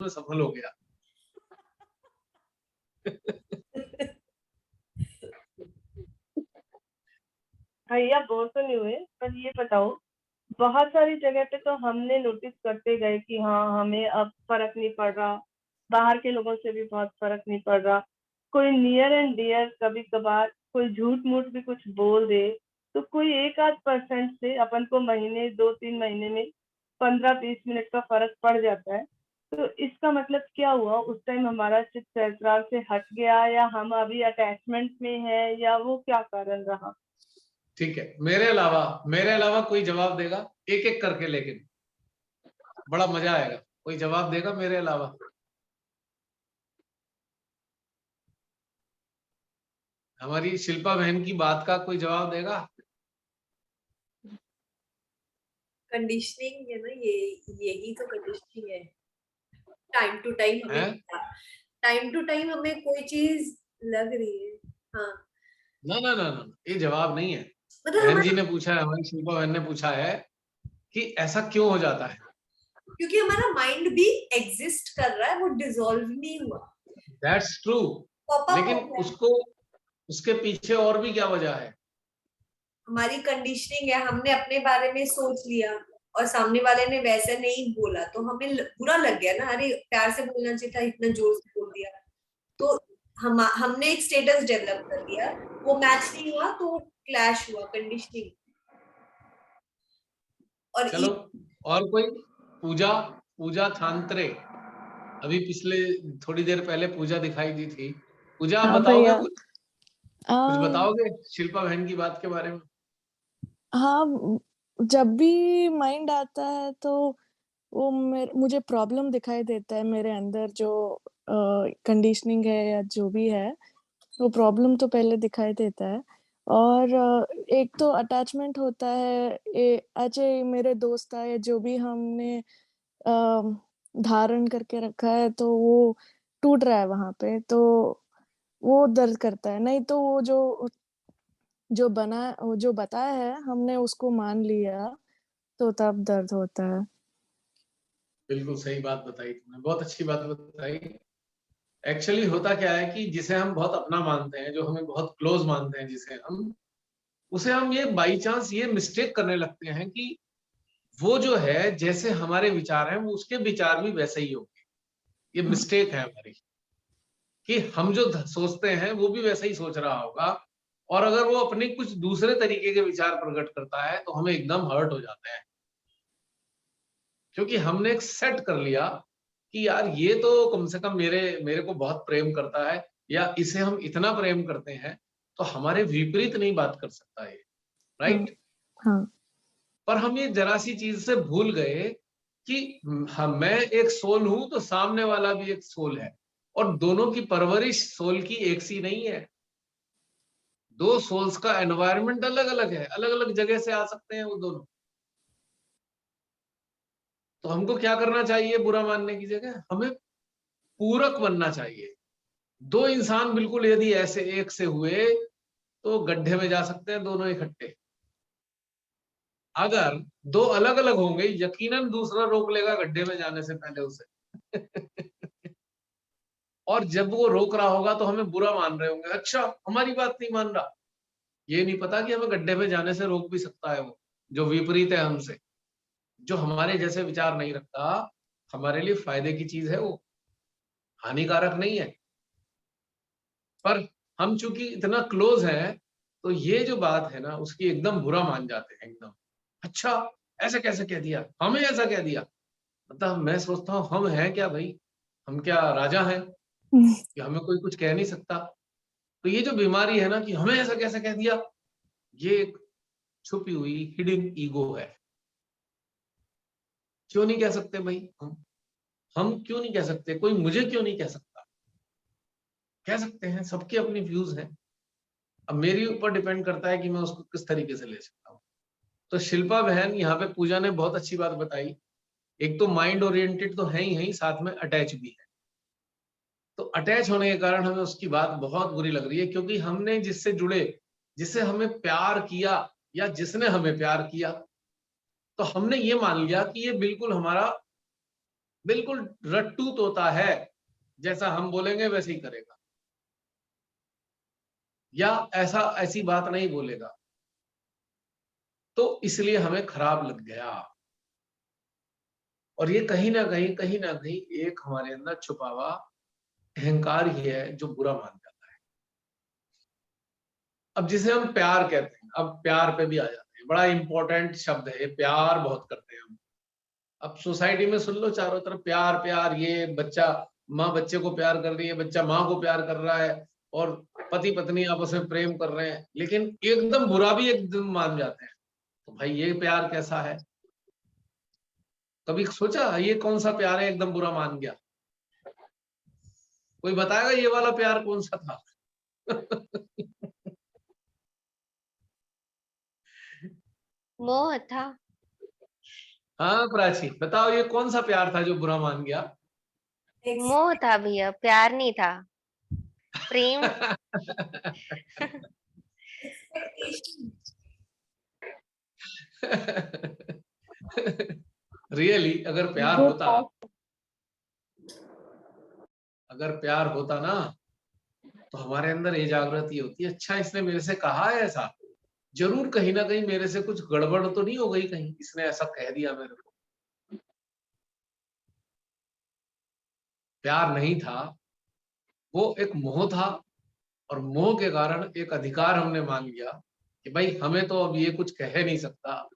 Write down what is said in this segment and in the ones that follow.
में सफल हो गया। भैया बोर तो नहीं हुए, पर ये बताओ, बहुत सारी जगह पे तो हमने नोटिस करते गए कि हाँ, हमें अब फर्क नहीं पड़ रहा, बाहर के लोगों से भी बहुत फर्क नहीं पड़ रहा। कोई नियर एंड डियर कभी कभार कोई झूठ मूठ भी कुछ बोल दे, तो कोई एक आध परसेंट से अपन को महीने 2-3 महीने में 15-20 मिनट का फर्क पड़ जाता है। तो इसका मतलब क्या हुआ, उस टाइम हमारा चित्त सहस्त्रार से हट गया, या हम अभी अटैचमेंट में है, या वो क्या कारण रहा? ठीक है, मेरे अलावा कोई जवाब देगा एक एक करके, लेकिन बड़ा मजा आएगा। कोई जवाब देगा मेरे अलावा? हमारी शिल्पा बहन की बात का कोई जवाब देगा? कंडीशनिंग है ना ये, यही तो कंडीशनिंग है। टाइम टू टाइम हमें कोई चीज लग रही है। हाँ, ना ना ना ना, ये जवाब नहीं है। मतलब बहन जी हमारा, ने पूछा है, हमारी शिल्पा बहन ने पूछा है कि ऐसा क्यों हो जाता है। क्योंकि हमारा माइंड भी एग्जिस्ट कर रहा है, वो डिसॉल्व नहीं हुआ, दैट्स ट्रू, पॉप अप लेकिन हो गया। उसको, उसके पीछे और भी क्या वजह है? हमारी कंडीशनिंग है, हमने अपने बारे में सोच लिया और सामने वाले ने वैसे नहीं बोला तो हमें बुरा लग गया ना, अरे प्यार से बोलना चाहिए था, इतना जोर से बोल दिया। तो हमने एक स्टेटस डेवलप कर लिया, वो मैच नहीं हुआ तो क्लैश हुआ, कंडीशनिंग। और चलो, और कोई? पूजा, पूजा थांत्रे, अभी पिछले थोड़ी देर पहले पूजा दिखाई दी थी। पूजा, आप हाँ बताओगे भैया। कुछ आ, बताओगे शिल्पा बहन की बात के बारे में? हाँ, जब भी माइंड आता है तो वो मुझे प्रॉब्लम दिखाई देता है मेरे अंदर, जो कंडीशनिंग है या जो भी है, वो प्रॉब्लम तो पहले दिखाई देता है। और एक तो अटैचमेंट होता है, अच्छा मेरे दोस्त था या जो भी हमने धारण करके रखा है, तो वो टूट रहा है वहां पे, तो वो दर्द करता है। नहीं तो वो जो बताया है हमने उसको मान लिया, तो तब दर्द होता है। बिल्कुल सही बात बताई तुमने, बहुत अच्छी बात बताई। एक्चुअली होता क्या है कि जिसे हम बहुत अपना मानते हैं, जो हमें बहुत क्लोज मानते हैं, जिसे हम, उसे हम ये बाई चांस ये मिस्टेक करने लगते हैं कि वो जो है, जैसे हमारे विचार हैं, वो उसके विचार भी वैसे ही होंगे। ये हाँ, मिस्टेक है हमारी, कि हम जो सोचते हैं वो भी वैसा ही सोच रहा होगा। और अगर वो अपने कुछ दूसरे तरीके के विचार प्रकट करता है तो हमें एकदम हर्ट हो जाते हैं, क्योंकि हमने एक सेट कर लिया कि यार ये तो कम से कम मेरे मेरे को बहुत प्रेम करता है, या इसे हम इतना प्रेम करते हैं, तो हमारे विपरीत नहीं बात कर सकता है, हाँ, राइट? हाँ, पर हम ये जरा सी चीज से भूल गए कि मैं एक सोल हूं तो सामने वाला भी एक सोल है, और दोनों की परवरिश सोल की एक सी नहीं है। दो सोल्स का एनवायरनमेंट अलग अलग है, अलग अलग जगह से आ सकते हैं वो दोनों। तो हमको क्या करना चाहिए? बुरा मानने की जगह हमें पूरक बनना चाहिए। दो इंसान बिल्कुल यदि ऐसे एक से हुए तो गड्ढे में जा सकते हैं दोनों इकट्ठे। अगर दो अलग अलग होंगे, यकीनन दूसरा रोक लेगा गड्ढे में जाने से पहले उसे। और जब वो रोक रहा होगा तो हमें बुरा मान रहे होंगे, अच्छा हमारी बात नहीं मान रहा। ये नहीं पता कि हमें गड्ढे में जाने से रोक भी सकता है वो, जो विपरीत है हमसे, जो हमारे जैसे विचार नहीं रखता। हमारे लिए फायदे की चीज है वो, हानिकारक नहीं है। पर हम चूंकि इतना क्लोज हैं, तो ये जो बात है ना, उसकी एकदम बुरा मान जाते हैं एकदम। अच्छा, ऐसे कैसे कह दिया, हमें ऐसा कह दिया। मतलब मैं सोचता हूँ, हम हैं क्या भाई? हम क्या राजा हैं कि हमें कोई कुछ कह नहीं सकता? तो ये जो बीमारी है ना कि हमें ऐसा कैसे कह दिया, ये एक छुपी हुई हिडन ईगो है। क्यों नहीं कह सकते भाई? हम क्यों नहीं कह सकते? कोई मुझे क्यों नहीं कह सकता? कह सकते हैं, सबके अपनी व्यूज हैं। अब मेरे ऊपर डिपेंड करता है कि मैं उसको किस तरीके से ले सकता हूँ। तो शिल्पा बहन, यहाँ पे पूजा ने बहुत अच्छी बात बताई। एक तो माइंड ओरिएंटेड तो है ही, साथ में अटैच भी है। तो अटैच होने के कारण हमें उसकी बात बहुत बुरी लग रही है, क्योंकि हमने जिससे जुड़े, जिससे हमें प्यार किया, या जिसने हमें प्यार किया, तो हमने ये मान लिया कि ये बिल्कुल हमारा बिल्कुल रट्टू तोता है, जैसा हम बोलेंगे वैसे ही करेगा, या ऐसी बात नहीं बोलेगा। तो इसलिए हमें खराब लग गया, और ये कहीं ना कहीं एक हमारे अंदर छुपा हुआ अहंकार ही है जो बुरा मान जाता है। अब जिसे हम प्यार कहते हैं, अब प्यार पे भी आ जाते हैं, बड़ा इंपॉर्टेंट शब्द है, प्यार बहुत करते हैं हम। अब सोसाइटी में सुन लो चारों तरफ प्यार प्यार, ये बच्चा माँ बच्चे को प्यार कर रही है, बच्चा माँ को प्यार कर रहा है, और पति पत्नी आपस में प्रेम कर रहे हैं, लेकिन एकदम बुरा भी एकदम मान जाते हैं। तो भाई ये प्यार कैसा है? कभी सोचा ये कौन सा प्यार है एकदम बुरा मान गया? कोई बताएगा ये वाला प्यार कौन सा था? मोह था। हाँ प्राची, बताओ ये कौन सा प्यार था जो बुरा मान गया? मोह था भैया, प्यार नहीं था, प्रेम। रियली अगर प्यार होता ना, तो हमारे अंदर ये जागृति होती है, अच्छा इसने मेरे से कहा है ऐसा, जरूर कहीं ना कहीं मेरे से कुछ गड़बड़ तो नहीं हो गई, कहीं इसने ऐसा कह दिया मेरे को। प्यार नहीं था, वो एक मोह था, और मोह के कारण एक अधिकार हमने मान लिया कि भाई हमें तो अब ये कुछ कह नहीं सकता,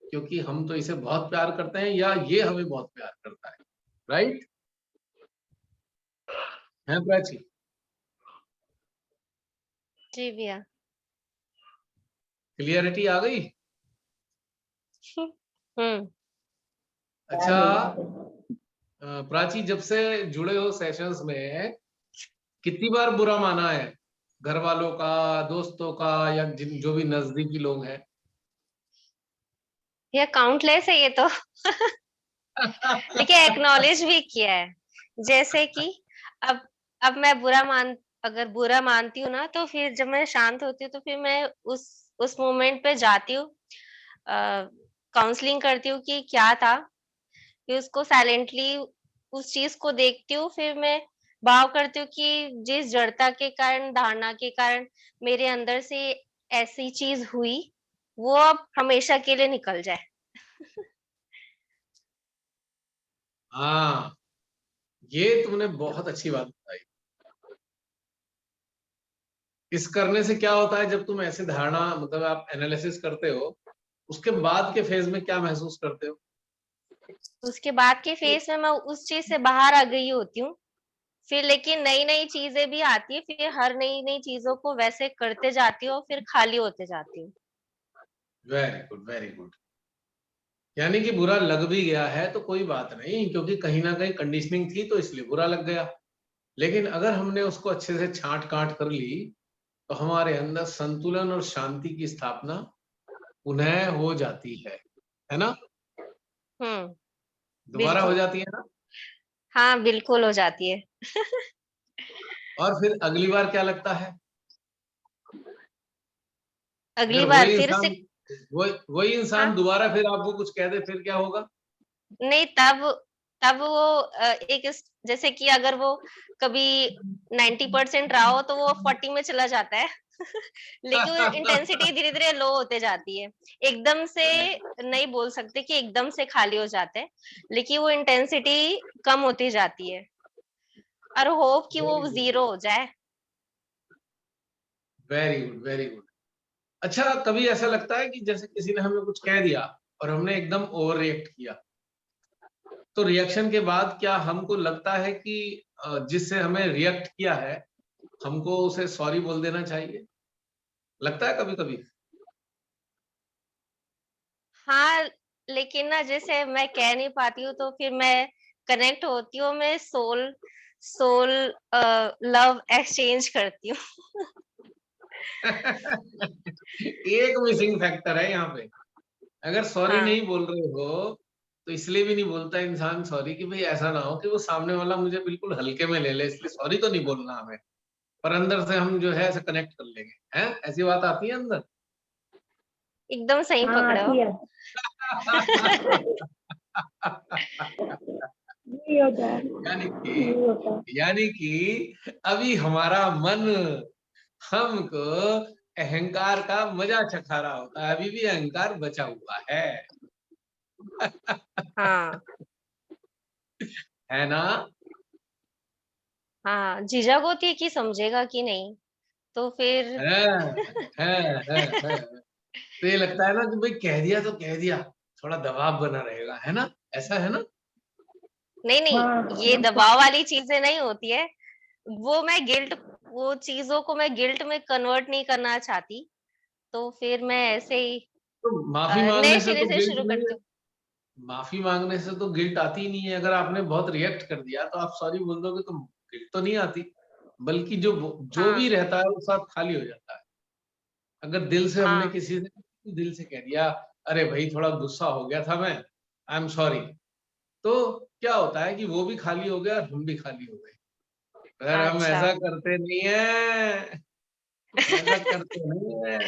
क्योंकि हम तो इसे बहुत प्यार करते हैं, या ये हमें बहुत प्यार करता है। राइट है प्राची? जी भैया। क्लियरिटी आ गई? हम्म। अच्छा प्राची, जब से जुड़े हो सेशंस में, कितनी बार बुरा माना है घर वालों का, दोस्तों का, या जो भी नजदीकी लोग हैं? भैया काउंटलेस है ये तो। लेकिन एक्नॉलेज भी किया है, जैसे कि अब अब मैं अगर बुरा मानती हूँ ना, तो फिर जब मैं शांत होती हूँ तो फिर मैं उस मोमेंट पे जाती हूँ, काउंसलिंग करती हूँ कि क्या था, फिर उसको साइलेंटली उस चीज को देखती हूँ, फिर मैं भाव करती हूँ कि जिस जड़ता के कारण, धारणा के कारण मेरे अंदर से ऐसी चीज हुई, वो अब हमेशा के लिए निकल जाए। हाँ, ये तुमने बहुत अच्छी बात बताई। इस करने से क्या होता है, जब तुम ऐसी धारणा, मतलब आप एनालिसिस करते हो, उसके बाद के फेज में क्या महसूस करते हो? उसके बाद के फेज में मैं उस चीज से बाहर आ गई होती हूँ, फिर लेकिन नई नई चीजें भी आती है, फिर हर नई नई चीजों को वैसे करते जाती हूँ, फिर खाली होते जाती हूँ। Very good, very good. यानी कि बुरा लग भी गया है तो कोई बात नहीं, क्योंकि कहीं ना कहीं कंडीशनिंग थी तो इसलिए बुरा लग गया। लेकिन अगर हमने उसको अच्छे से छांट काट कर ली, तो हमारे अंदर संतुलन और शांति की स्थापना पुनः हो जाती है ना? दोबारा हो बिल्कुल। जाती है ना? हाँ बिल्कुल हो जाती है। और फिर अगली बार क्या लगता है? अगली अगर बार फिर से। वही इंसान हाँ दोबारा फिर आपको कुछ कह दे, फिर क्या होगा? नहीं, तब तब वो जैसे कि अगर वो कभी 90% रहा हो तो वो 40 में चला जाता है। लेकिन वो इंटेंसिटी धीरे धीरे लो होते जाती है। एकदम से नहीं बोल सकते कि एकदम से खाली हो जाते हैं, लेकिन वो इंटेंसिटी कम होती जाती है, और होप कि वो जीरो हो जाए। Very good, very good. अच्छा, कभी ऐसा लगता है कि जैसे किसी ने हमें कुछ कह दिया और हमने एकदम ओवर रिएक्ट किया, तो रिएक्शन के बाद क्या हमको लगता है कि जिससे हमें रिएक्ट किया है, हमको उसे सॉरी बोल देना चाहिए? लगता है कभी कभी? हाँ, लेकिन ना जैसे मैं कह नहीं पाती हूँ, तो फिर मैं कनेक्ट होती हूँ, मैं सोल सोल लव एक्सचेंज करती हूँ। एक मिसिंग फैक्टर है यहाँ पे। अगर सॉरी हाँ नहीं बोल रहे हो, तो इसलिए भी नहीं बोलता इंसान सॉरी कि भाई ऐसा ना हो कि वो सामने वाला मुझे बिल्कुल हल्के में ले ले, इसलिए सॉरी तो नहीं बोलना हमें, पर अंदर से हम जो है ऐसे कनेक्ट कर लेंगे, हैं? ऐसी बात आती है अंदर। एकदम सही हाँ पकड़े हो। आती है। नहीं होता है, यानी नहीं कि होता है। यानी कि अभी हमारा मन हमको अहंकार का मजा चखा रहा होता है, अभी भी अहंकार बचा हुआ हाँ है ना? हाँ, झिझक होती है कि समझेगा कि नहीं, तो फिर है, है। तो ये लगता है ना कि भाई कह दिया तो कह दिया, थोड़ा दबाव बना रहेगा, है ना? ऐसा है ना? नहीं हाँ, नहीं, ये दबाव वाली चीजें नहीं होती है। वो चीजों को मैं गिल्ट में कन्वर्ट नहीं करना चाहती, तो फिर मैं ऐसे ही तो माफी नए मांगने से सिरे तो से गिल्ट शुरू नहीं करती है, हूँ। माफी मांगने से तो गिल्ट आती ही नहीं है। अगर आपने बहुत रिएक्ट कर दिया तो आप सॉरी बोल दोगे तो गिल्ट तो नहीं आती, बल्कि जो जो हाँ भी रहता है वो सब खाली हो जाता है। अगर दिल से हमने हाँ किसी से दिल से कह दिया, अरे भाई थोड़ा गुस्सा हो गया था मैं, आई एम सॉरी, तो क्या होता है कि वो भी खाली हो गया और हम भी खाली हो गए। पर हम अच्छा ऐसा करते नहीं है, ऐसा करते नहीं है।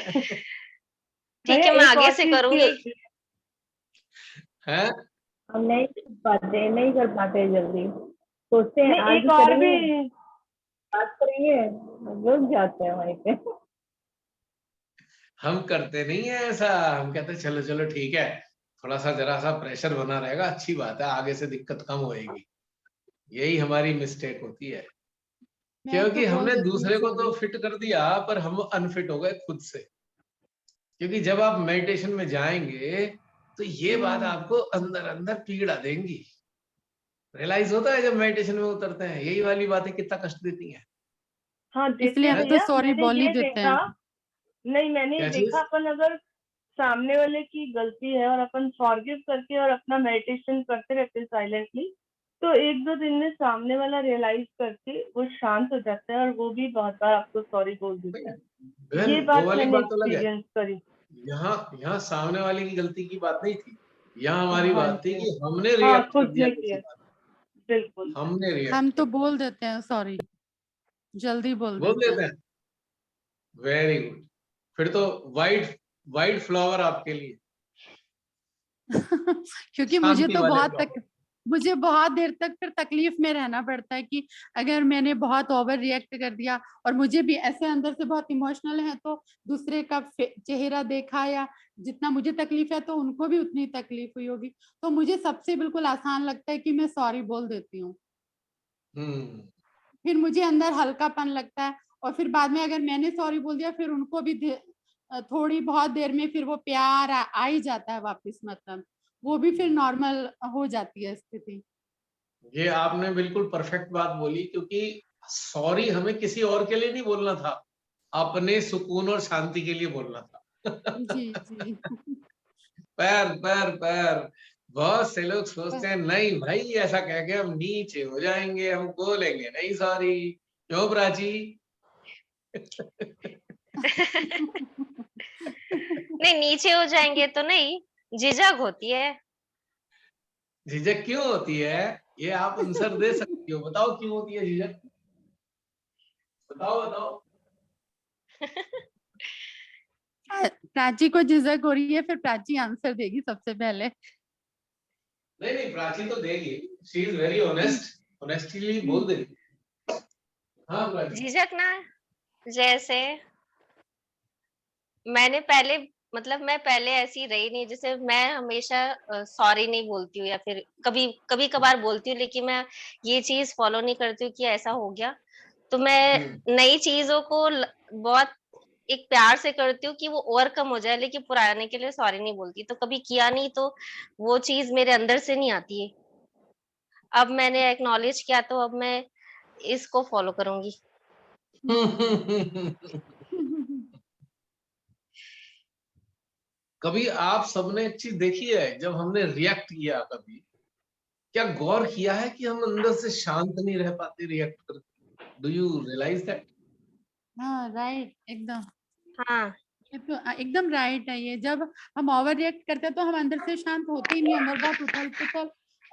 ठीक भैया है, मैं एक आगे और से चीज भी करूंगी। होती है, हैं? हम नहीं कर पाते जल्दी, सोचते हैं नहीं आज एक और करेंगे, भी बात करेंगे, रुक जाते हैं वहीं पे। हम करते नहीं है ऐसा, हम कहते हैं चलो चलो ठीक है, थोड़ा सा जरा सा प्रेशर बना रहेगा, अच्छी बात है, आगे से दिक्कत कम होएगी। यही हमारी मिस्टेक होती है, मैं तो क्योंकि बोल हमने देती हूँ दूसरे को तो सॉरी। फिट कर दिया पर हम अनफिट हो गए खुद से। क्योंकि जब आप मेडिटेशन में जाएंगे तो ये बात आपको अंदर अंदर पीड़ा देंगी। रियलाइज होता है जब मेडिटेशन में उतरते हैं, यही वाली बातें कितना कष्ट देती हैं। हाँ देते इसलिए हैं हम हैं? तो भैया। सॉरी मैंने बोल ही ये देते देखा, हैं। नहीं मैंने ये क्या देखा, चीज? अपन अगर सामने वाले की गलती है और अपन फॉरगिव करके और अपना मेडिटेशन करते रहते हैं साइलेंटली, तो एक दो दिन में सामने वाला रियलाइज करके वो शांत हो जाता है और वो भी बहुत बार आपको सॉरी बोल देता है। बहन ये वो बात वाली मैंने बात तो अलग है, एक्सपीरियंस करी। यहाँ यहाँ सामने वाले की गलती की बात नहीं थी, यहाँ हमारी हाँ बात थी जी, कि हमने हाँ रिएक्ट कर खुद दिया ने किसी किया, बात बिल्कुल। पे। हमने रिएक्ट हम कर तो दिया, बोल देते हैं सॉरी, जल्दी बोल बोल देते देते हैं। हैं। वेरी गुड, फिर तो वाइट वाइट फ्लावर आपके लिए, क्योंकि शांति वाले फ्लावर। मुझे बहुत देर तक फिर तकलीफ में रहना पड़ता है कि अगर मैंने बहुत ओवर रिएक्ट कर दिया और मुझे भी ऐसे अंदर से बहुत इमोशनल है, तो दूसरे का चेहरा देखा या जितना मुझे तकलीफ है तो उनको भी उतनी तकलीफ हुई होगी, तो मुझे सबसे बिल्कुल आसान लगता है कि मैं सॉरी बोल देती हूँ। हम्म। फिर मुझे अंदर हल्कापन लगता है और फिर बाद में अगर मैंने सॉरी बोल दिया फिर उनको भी थोड़ी बहुत देर में फिर वो प्यार आ ही जाता है वापस, मतलब वो भी फिर नॉर्मल हो जाती है स्थिति। ये आपने बिल्कुल परफेक्ट बात बोली, क्योंकि सॉरी हमें किसी और के लिए नहीं बोलना था, अपने सुकून और शांति के लिए बोलना था। जी जी। पैर पैर पैर, बहुत से लोग सोचते हैं नहीं भाई ऐसा कह के हम नीचे हो जाएंगे, हम बोलेंगे नहीं सॉरी। क्यों प्राची? नहीं, नीचे हो जाएंगे तो नहीं, झिझक होती है। झिझक क्यों होती है? ये आप आंसर दे सकती हो, बताओ क्यों होती है झिझक? बताओ बताओ। प्राची को झिझक हो रही है, फिर प्राची आंसर देगी सबसे पहले। नहीं नहीं, प्राची तो देगी, she is very honest, honestly बोल देगी। हाँ प्राची। झिझक ना, जैसे मैं पहले ऐसी रही नहीं, जैसे मैं हमेशा सॉरी नहीं बोलती हूँ, या फिर कभी कभी कभार बोलती हूँ, लेकिन मैं ये चीज फॉलो नहीं करती हूँ कि ऐसा हो गया। तो मैं नई चीजों को बहुत एक प्यार से करती हूँ कि वो ओवरकम हो जाए, लेकिन पुराने के लिए सॉरी नहीं बोलती। तो कभी किया नहीं तो वो चीज मेरे अंदर से नहीं आती है। अब मैंने एक्नॉलेज किया तो अब मैं इसको फॉलो करूंगी। कभी आप सबने एक चीज देखी है, जब हमने रिएक्ट किया कभी, क्या गौर किया है कि हम अंदर से शांत नहीं रह पाते रिएक्ट करके? Do you realise that? हाँ राइट, एकदम। हाँ ये तो एकदम राइट है। ये जब हम ओवर रिएक्ट करते हैं तो हम अंदर से शांत होते ही नहीं, अंदर बहुत उथल पुथल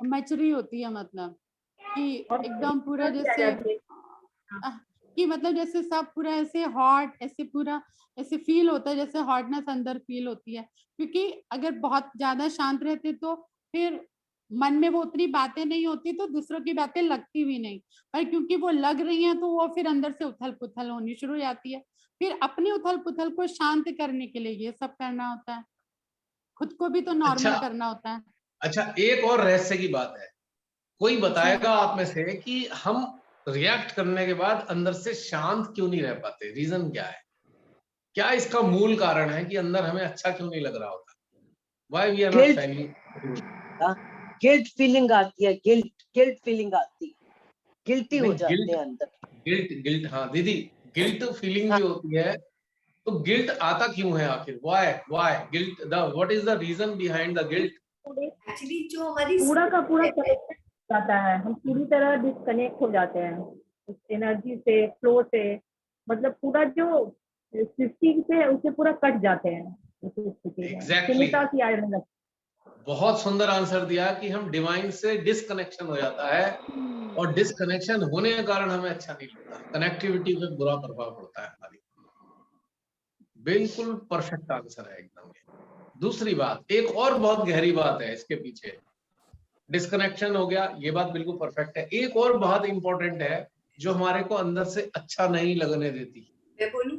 मच रही होती है, मतलब कि और एकदम पूरा भी आ जैसे जाती है। कि मतलब जैसे सब पूरा ऐसे हॉट, ऐसे पूरा ऐसे फील होता है, जैसे हॉटनेस अंदर फील होती है। क्योंकि अगर बहुत ज्यादा शांत रहते तो फिर मन में वो उतनी बातें नहीं होती तो दूसरों की बातें लगती भी नहीं, पर क्योंकि वो लग रही हैं तो वो फिर अंदर से उथल पुथल होनी शुरू हो जाती है। फिर अपनी उथल पुथल को शांत करने के लिए ये सब करना होता है, खुद को भी तो नॉर्मल अच्छा करना होता है। अच्छा, एक और रहस्य की बात है। कोई बताएगा जी। आप में से कि हम रिएक्ट करने के बाद अंदर से शांत क्यों नहीं रह पाते? रीजन क्या है? क्या इसका मूल कारण है कि अंदर हमें अच्छा क्यों नहीं लग रहा होता? Why we are not guilt feeling? Guilt feeling आती है, गिल्ट फीलिंग आती है, गिल्टी हो नहीं, जाते गिल्ट हैं अंदर। गिल्ट गिल्ट हाँ दीदी, गिल्ट फीलिंग भी होती है। तो गिल्ट आता क्यों है आखिर? Why why guilt? The what is the reason behind the guilt? Actually जो हमारी पूरा का पूरा spirit है, कनेक्शन जाता है, हम पूरी तरह डिस्कनेक्ट हो जाते हैं उस एनर्जी से, फ्लो से, मतलब पूरा जो सृष्टि से उससे पूरा कट जाते हैं उस स्थिति में, एग्जैक्टली शून्यता सी आने लगती बहुत सुंदर आंसर दिया कि हम डिवाइन से डिसकनेक्शन हो जाता है, और डिसकनेक्शन होने के कारण हमें अच्छा नहीं लगता, कनेक्टिविटी पे बुरा प्रभाव पड़ता है हमारी। बिल्कुल परफेक्ट आंसर है एकदम। दूसरी बात, एक और बहुत गहरी बात है इसके पीछे। डिसकनेक्शन हो गया, ये बात बिल्कुल परफेक्ट है। एक और बहुत इंपॉर्टेंट है जो हमारे को अंदर से अच्छा नहीं लगने देती। मैं बोलूं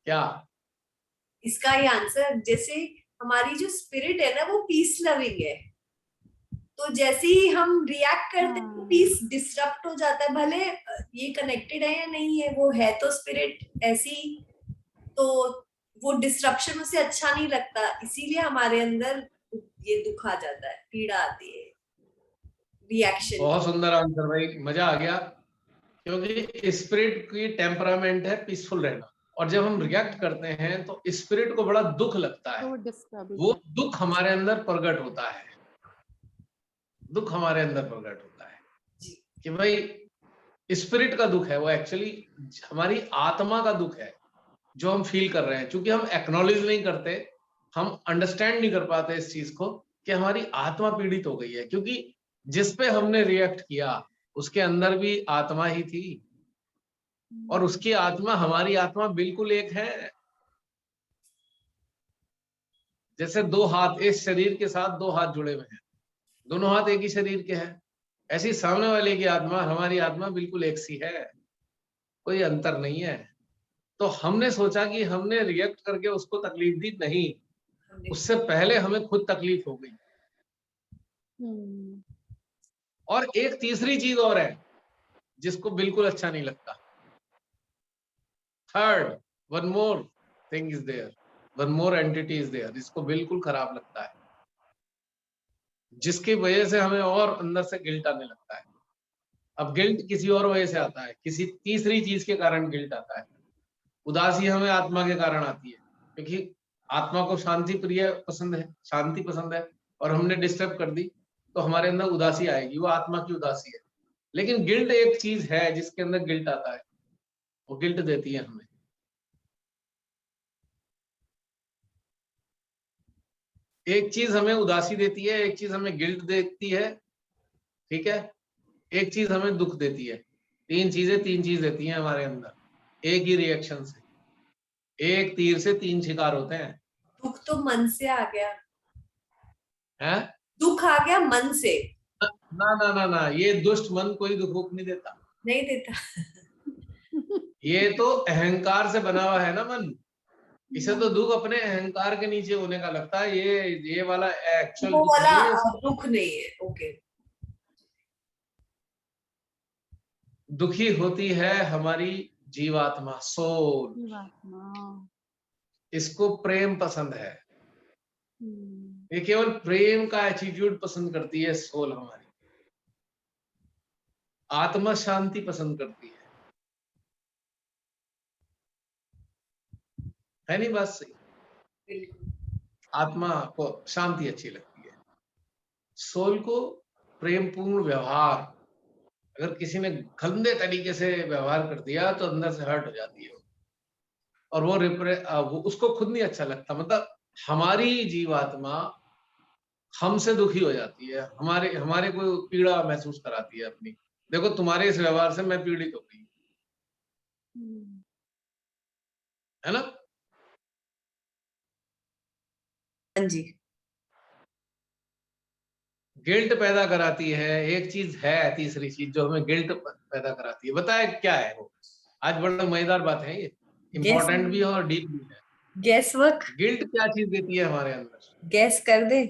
क्या? इसका ये आंसर, जैसे हमारी जो स्पिरिट है ना वो पीस लविंग है, तो जैसे ही हम रिएक्ट करते हैं हाँ। पीस डिस्टर्ब हो जाता है, भले ये कनेक्टेड है या नहीं है, वो है तो स्पिरिट ऐसी, तो वो डिस्ट्रप्शन उसे अच्छा नहीं लगता, इसीलिए हमारे अंदर ये दुख आ जाता है, पीड़ा आती है, रिएक्शन। बहुत सुंदर आंसर भाई, मजा आ गया। क्योंकि स्पिरिट की टेम्परामेंट है पीसफुल रहना, और जब हम रिएक्ट करते हैं तो स्पिरिट को बड़ा दुख लगता है। तो डिस्टर्ब वो दुख हमारे अंदर प्रकट होता है, दुख हमारे अंदर प्रकट होता है कि भाई स्पिरिट का दुख है, वो एक्चुअली हमारी आत्मा का दुख है जो हम फील कर रहे हैं। क्योंकि हम एक्नॉलेज नहीं करते, हम अंडरस्टैंड नहीं कर पाते इस चीज को कि हमारी आत्मा पीड़ित हो गई है, क्योंकि जिस पे हमने रिएक्ट किया उसके अंदर भी आत्मा ही थी, और उसकी आत्मा हमारी आत्मा बिल्कुल एक है। जैसे दो हाथ, इस शरीर के साथ दो हाथ जुड़े हुए हैं, दोनों हाथ एक ही शरीर के हैं, ऐसी सामने वाले की आत्मा हमारी आत्मा बिल्कुल एक सी है, कोई अंतर नहीं है। तो हमने सोचा कि हमने रिएक्ट करके उसको तकलीफ दी, नहीं, उससे पहले हमें खुद तकलीफ हो गई। और एक तीसरी चीज और है जिसको बिल्कुल अच्छा नहीं लगता। Third, one more thing is there, one more entity is there, इसको बिल्कुल खराब लगता है, जिसकी वजह से हमें और अंदर से गिल्ट आने लगता है। अब गिल्ट किसी और वजह से आता है, किसी तीसरी चीज के कारण गिल्ट आता है। उदासी हमें आत्मा के कारण आती है, क्योंकि आत्मा को शांति प्रिय पसंद है, शांति पसंद है, और हमने डिस्टर्ब कर दी तो हमारे अंदर उदासी आएगी, वो आत्मा की उदासी है। लेकिन गिल्ट एक चीज है जिसके अंदर गिल्ट आता है, वो गिल्ट देती है हमें। एक चीज हमें उदासी देती है, एक चीज हमें गिल्ट देती है, ठीक है, एक चीज हमें दुख देती है। तीन चीज देती हैं हमारे अंदर एक ही रिएक्शन से। एक तीर से तीन शिकार होते हैं। दुख तो मन से आ गया, हैं? दुख आ गया मन से, ना ना ना ना, ये दुष्ट मन कोई दुख नहीं देता, नहीं देता। ये तो अहंकार से बना हुआ है ना मन। इसे तो दुख अपने अहंकार के नीचे होने का लगता है, ये वाला एक्चुअल वो दुख वाला नहीं है, ये सब दुख नहीं है, ओके। दुखी होती है हमारी जीवात्मा, सोल। इसको प्रेम पसंद है, ये केवल प्रेम का एटीट्यूड पसंद करती है सोल हमारी। आत्मा शांति पसंद करती है नहीं बात सही? बिल्कुल। आत्मा को शांति अच्छी लगती है, सोल को प्रेमपूर्ण व्यवहार। अगर किसी ने गंदे तरीके से व्यवहार कर दिया तो अंदर से हर्ट हो जाती है, और वो उसको खुद नहीं अच्छा लगता। मतलब हमारी जीवात्मा हमसे दुखी हो जाती है, हमारे हमारे को पीड़ा महसूस कराती है अपनी। देखो तुम्हारे इस व्यवहार से मैं पीड़ित हो गई, है ना? हाँ जी। गिल्ट पैदा कराती है। एक चीज है, तीसरी चीज जो हमें गिल्ट पैदा कराती है, बताए क्या है वो? आज बड़ा मजेदार बात है ये, इम्पोर्टेंट भी है और डीप भी है। Gas work. गिल्ट क्या चीज देती है हमारे अंदर? गैस कर दे।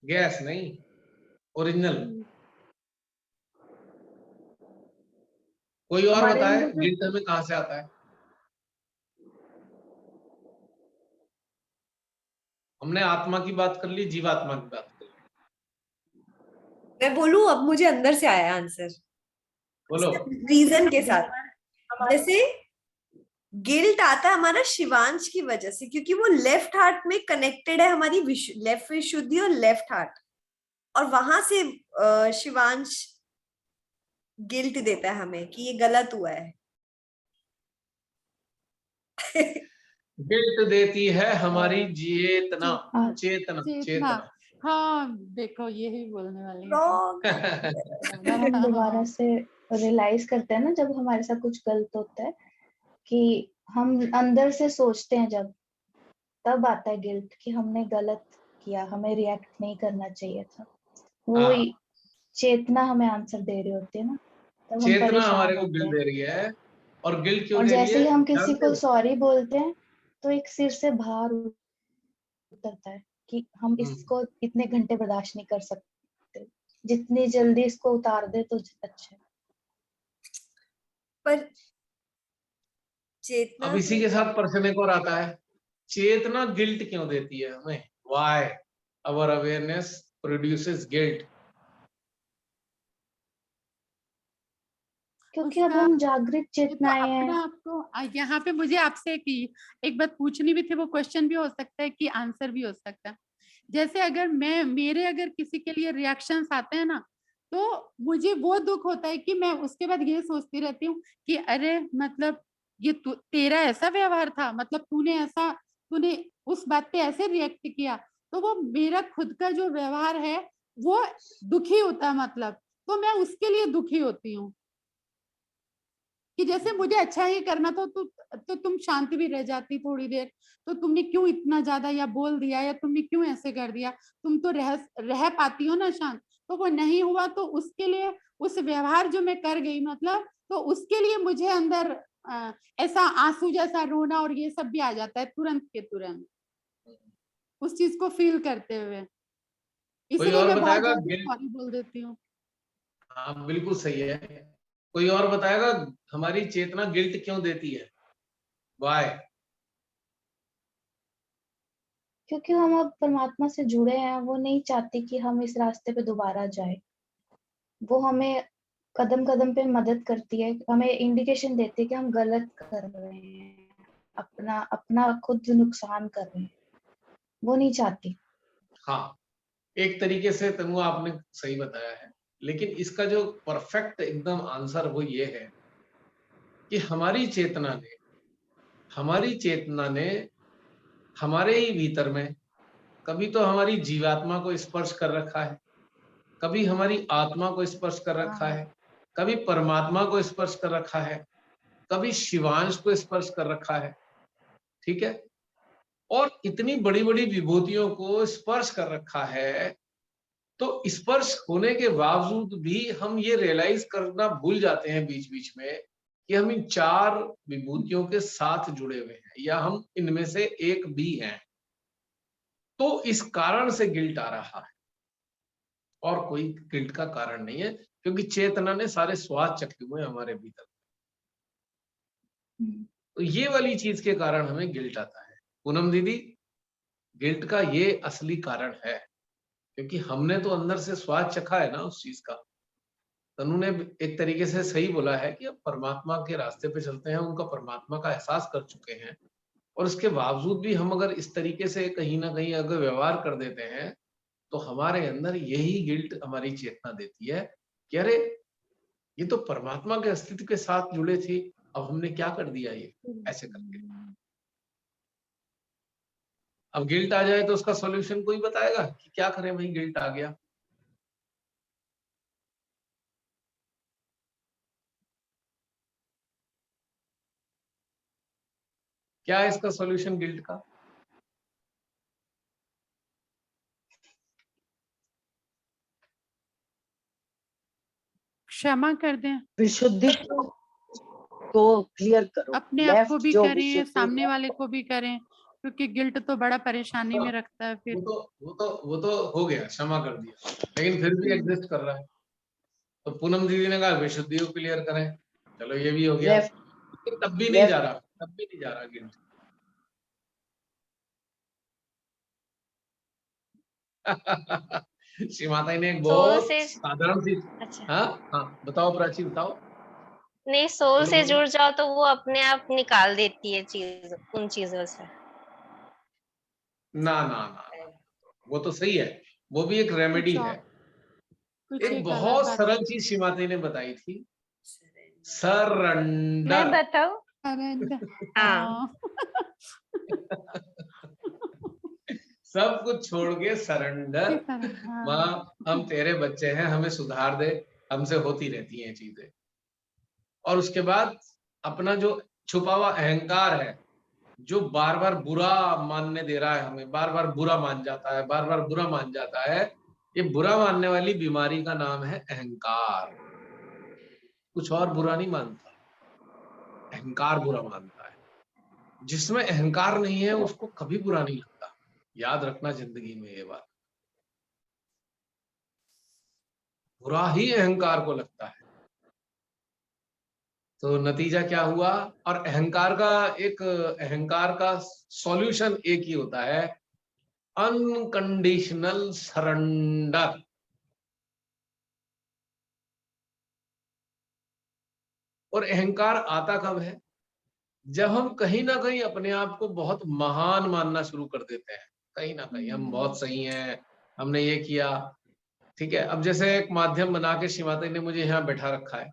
गैस नहीं, ओरिजिनल। कोई और हमारे बताए अंदर से गिल्ट हमें कहाँ से आता है? हमने आत्मा की बात कर ली, जीवात्मा की बात कर ली। मैं बोलूं, अब मुझे अंदर से आया आंसर बोलो। रीजन के साथ। हमारे जैसे गिल्ट आता है हमारा शिवांश की वजह से, क्योंकि वो लेफ्ट हार्ट में कनेक्टेड है, हमारी लेफ्ट विशुद्धि और लेफ्ट हार्ट, और वहां से शिवांश गिल्ट देता है हमें कि ये गलत हुआ है। गिल्ट देती है हमारी चेतना। हाँ, चेतना चेतना। चेतना। हाँ देखो, यही बोलने वाली थी। Wrong। जब हम दोबारा हाँ, से रियलाइज करते हैं ना, जब हमारे साथ कुछ गलत होता है, कि हम अंदर से सोचते हैं जब, तब आता है गिल्ट कि हमने गलत किया, हमें रिएक्ट नहीं करना चाहिए था। वो हाँ, चेतना हमें आंसर दे रही होती है ना, तब हम चेतना परेशान हमारे को होते गिल्ट हैं। दे रही है। और गिल्ट क्यों और दे रही जैसे है ही हम किसी जानते को हो? सॉरी बोलते हैं, तो एक सिर से भार उतरता है कि हम इसको इतने घंटे बर्दाश्त नहीं कर सकते, जितनी जल्दी इसको उतार दे तो अच्छा है। पर चेतना अब इसी के साथ प्रश्न एक और आता है, चेतना गिल्ट क्यों देती है हमें? Why our awareness produces guilt? क्योंकि अब उसका हम जागृत ये तो चेतनाएं अपने हैं। आप को, यहाँ पे मुझे आपसे एक बात पूछनी भी थी, वो क्वेश्चन भी हो सकता है कि आंसर भी हो सकता है। जैसे अगर अगर किसी के लिए रिएक्शंस आते हैं ना, तो मुझे वो दुख होता है कि मैं उसके बाद ये सोचती रहती हूँ कि अरे मतलब ये तेरा ऐसा व्यवहार था, मतलब तूने उस बात पे ऐसे रिएक्ट किया, तो वो मेरा खुद का जो व्यवहार है वो दुखी होता है, मतलब तो मैं उसके लिए दुखी होती हूँ कि जैसे मुझे अच्छा ही करना था, तो तुम शांत भी रह जाती थोड़ी देर, तो तुमने क्यों इतना ज्यादा या बोल दिया, या तुमने क्यों ऐसे कर दिया, तुम तो रह पाती हो ना शांत। तो वो नहीं हुआ, तो उसके लिए उस व्यवहार जो मैं कर गई, मतलब तो उसके लिए मुझे अंदर ऐसा आंसू जैसा रोना और ये सब भी आ जाता है तुरंत के तुरंत, उस चीज को फील करते हुए, कोई इसलिए और मैं बहुत बताएगा जल्दी गिल्ट? सॉरी बोल देती हूँ। हाँ बिल्कुल सही है। कोई और बताएगा हमारी चेतना गिल्ट क्यों देती है? व्हाई? क्योंकि हम अब परमात्मा से जुड़े हैं, वो नहीं चाहती कि हम इस रास्ते पे दोबारा जाए। वो हमें कदम कदम पे मदद करती है, हमें इंडिकेशन देती है कि हम गलत कर रहे हैं, अपना अपना खुद नुकसान कर रहे हैं, वो नहीं चाहती। हाँ, एक तरीके से तनु आपने सही बताया है, लेकिन इसका जो परफेक्ट एकदम आंसर वो ये है कि हमारी चेतना ने हमारे ही भीतर में कभी तो हमारी जीवात्मा को स्पर्श कर रखा है, कभी हमारी आत्मा को स्पर्श कर रखा है, कभी परमात्मा को स्पर्श कर रखा है, कभी शिवांश को स्पर्श कर रखा है। ठीक है, और इतनी बड़ी बड़ी विभूतियों को स्पर्श कर रखा है, तो स्पर्श होने के बावजूद भी हम ये रियलाइज करना भूल जाते हैं बीच बीच में कि हम इन चार विभूतियों के साथ जुड़े हुए हैं, या हम इनमें से एक भी हैं। तो इस कारण से गिल्ट आ रहा है, और कोई गिल्ट का कारण नहीं है, क्योंकि चेतना ने सारे स्वाद चखे हुए हैं हमारे भीतर। तो ये वाली चीज के कारण हमें गिल्ट आता है। पूनम दीदी, गिल्ट का ये असली कारण है, क्योंकि हमने तो अंदर से स्वाद चखा है ना उस चीज का। तनु ने एक तरीके से सही बोला है कि अब परमात्मा के रास्ते पे चलते हैं, उनका परमात्मा का एहसास कर चुके हैं, और उसके बावजूद भी हम अगर इस तरीके से कहीं ना कहीं अगर व्यवहार कर देते हैं, तो हमारे अंदर यही गिल्ट हमारी चेतना देती है कि अरे ये तो परमात्मा के अस्तित्व के साथ जुड़े थे, अब हमने क्या कर दिया ये ऐसे करके। अब गिल्ट आ जाए तो उसका सॉल्यूशन कोई बताएगा कि क्या करें भाई, गिल्ट आ गया। क्या है इसका सॉल्यूशन गिल्ट का? क्षमा कर दें, विशुद्धि को क्लियर करो, अपने आप को लेफ्ट भी जो करें, विशुद्धि सामने है वाले को भी करें, क्योंकि गिल्ट तो बड़ा परेशानी में रखता है फिर। वो तो हो गया, क्षमा कर दिया, लेकिन फिर भी एग्जिस्ट कर रहा है। तो पूनम दीदी ने कहा विशुद्धि को क्लियर करें, चलो ये भी हो गया, लेफ्ट लेकिन तब भी नहीं जा रहा, तब भी नहीं जा रहा गिल्ट। श्री माता ने एक सोल बहुत से, साधारण सी, अच्छा हाँ बताओ प्राची बताओ। नहीं, सोल बोलो से बोलो। जुड़ जाओ तो वो अपने आप निकाल देती है चीज, उन चीजों से। ना ना ना ना, वो तो सही है, वो भी एक रेमेडी है। कुछ एक एक अलग बहुत बात। सरल चीज श्री माता ने बताई थी, मैं सरेंडर। बताऊं? Surrender, हाँ। सब कुछ छोड़ के सरेंडर। किस तरह? हाँ, माँ हम तेरे बच्चे हैं, हमें सुधार दे, हमसे होती रहती हैं चीजें। और उसके बाद अपना जो छुपा हुआ अहंकार है, जो बार बार बुरा मानने दे रहा है हमें, बार बार बुरा मान जाता है, बार बार बुरा मान जाता है, ये बुरा मानने वाली बीमारी का नाम है अहंकार। कुछ और बुरा नहीं मानता, अहंकार बुरा मानता है। जिसमें अहंकार नहीं है उसको कभी बुरा नहीं लगता, याद रखना जिंदगी में ये बात। बुरा ही अहंकार को लगता है। तो नतीजा क्या हुआ? और अहंकार का सॉल्यूशन एक ही होता है, अनकंडीशनल सरेंडर। और अहंकार आता कब है? जब हम कहीं ना कहीं अपने आप को बहुत महान मानना शुरू कर देते हैं, कहीं ना कहीं हम बहुत सही हैं, हमने ये किया, ठीक है। अब जैसे एक माध्यम बना के श्री माता ने मुझे यहाँ बैठा रखा है,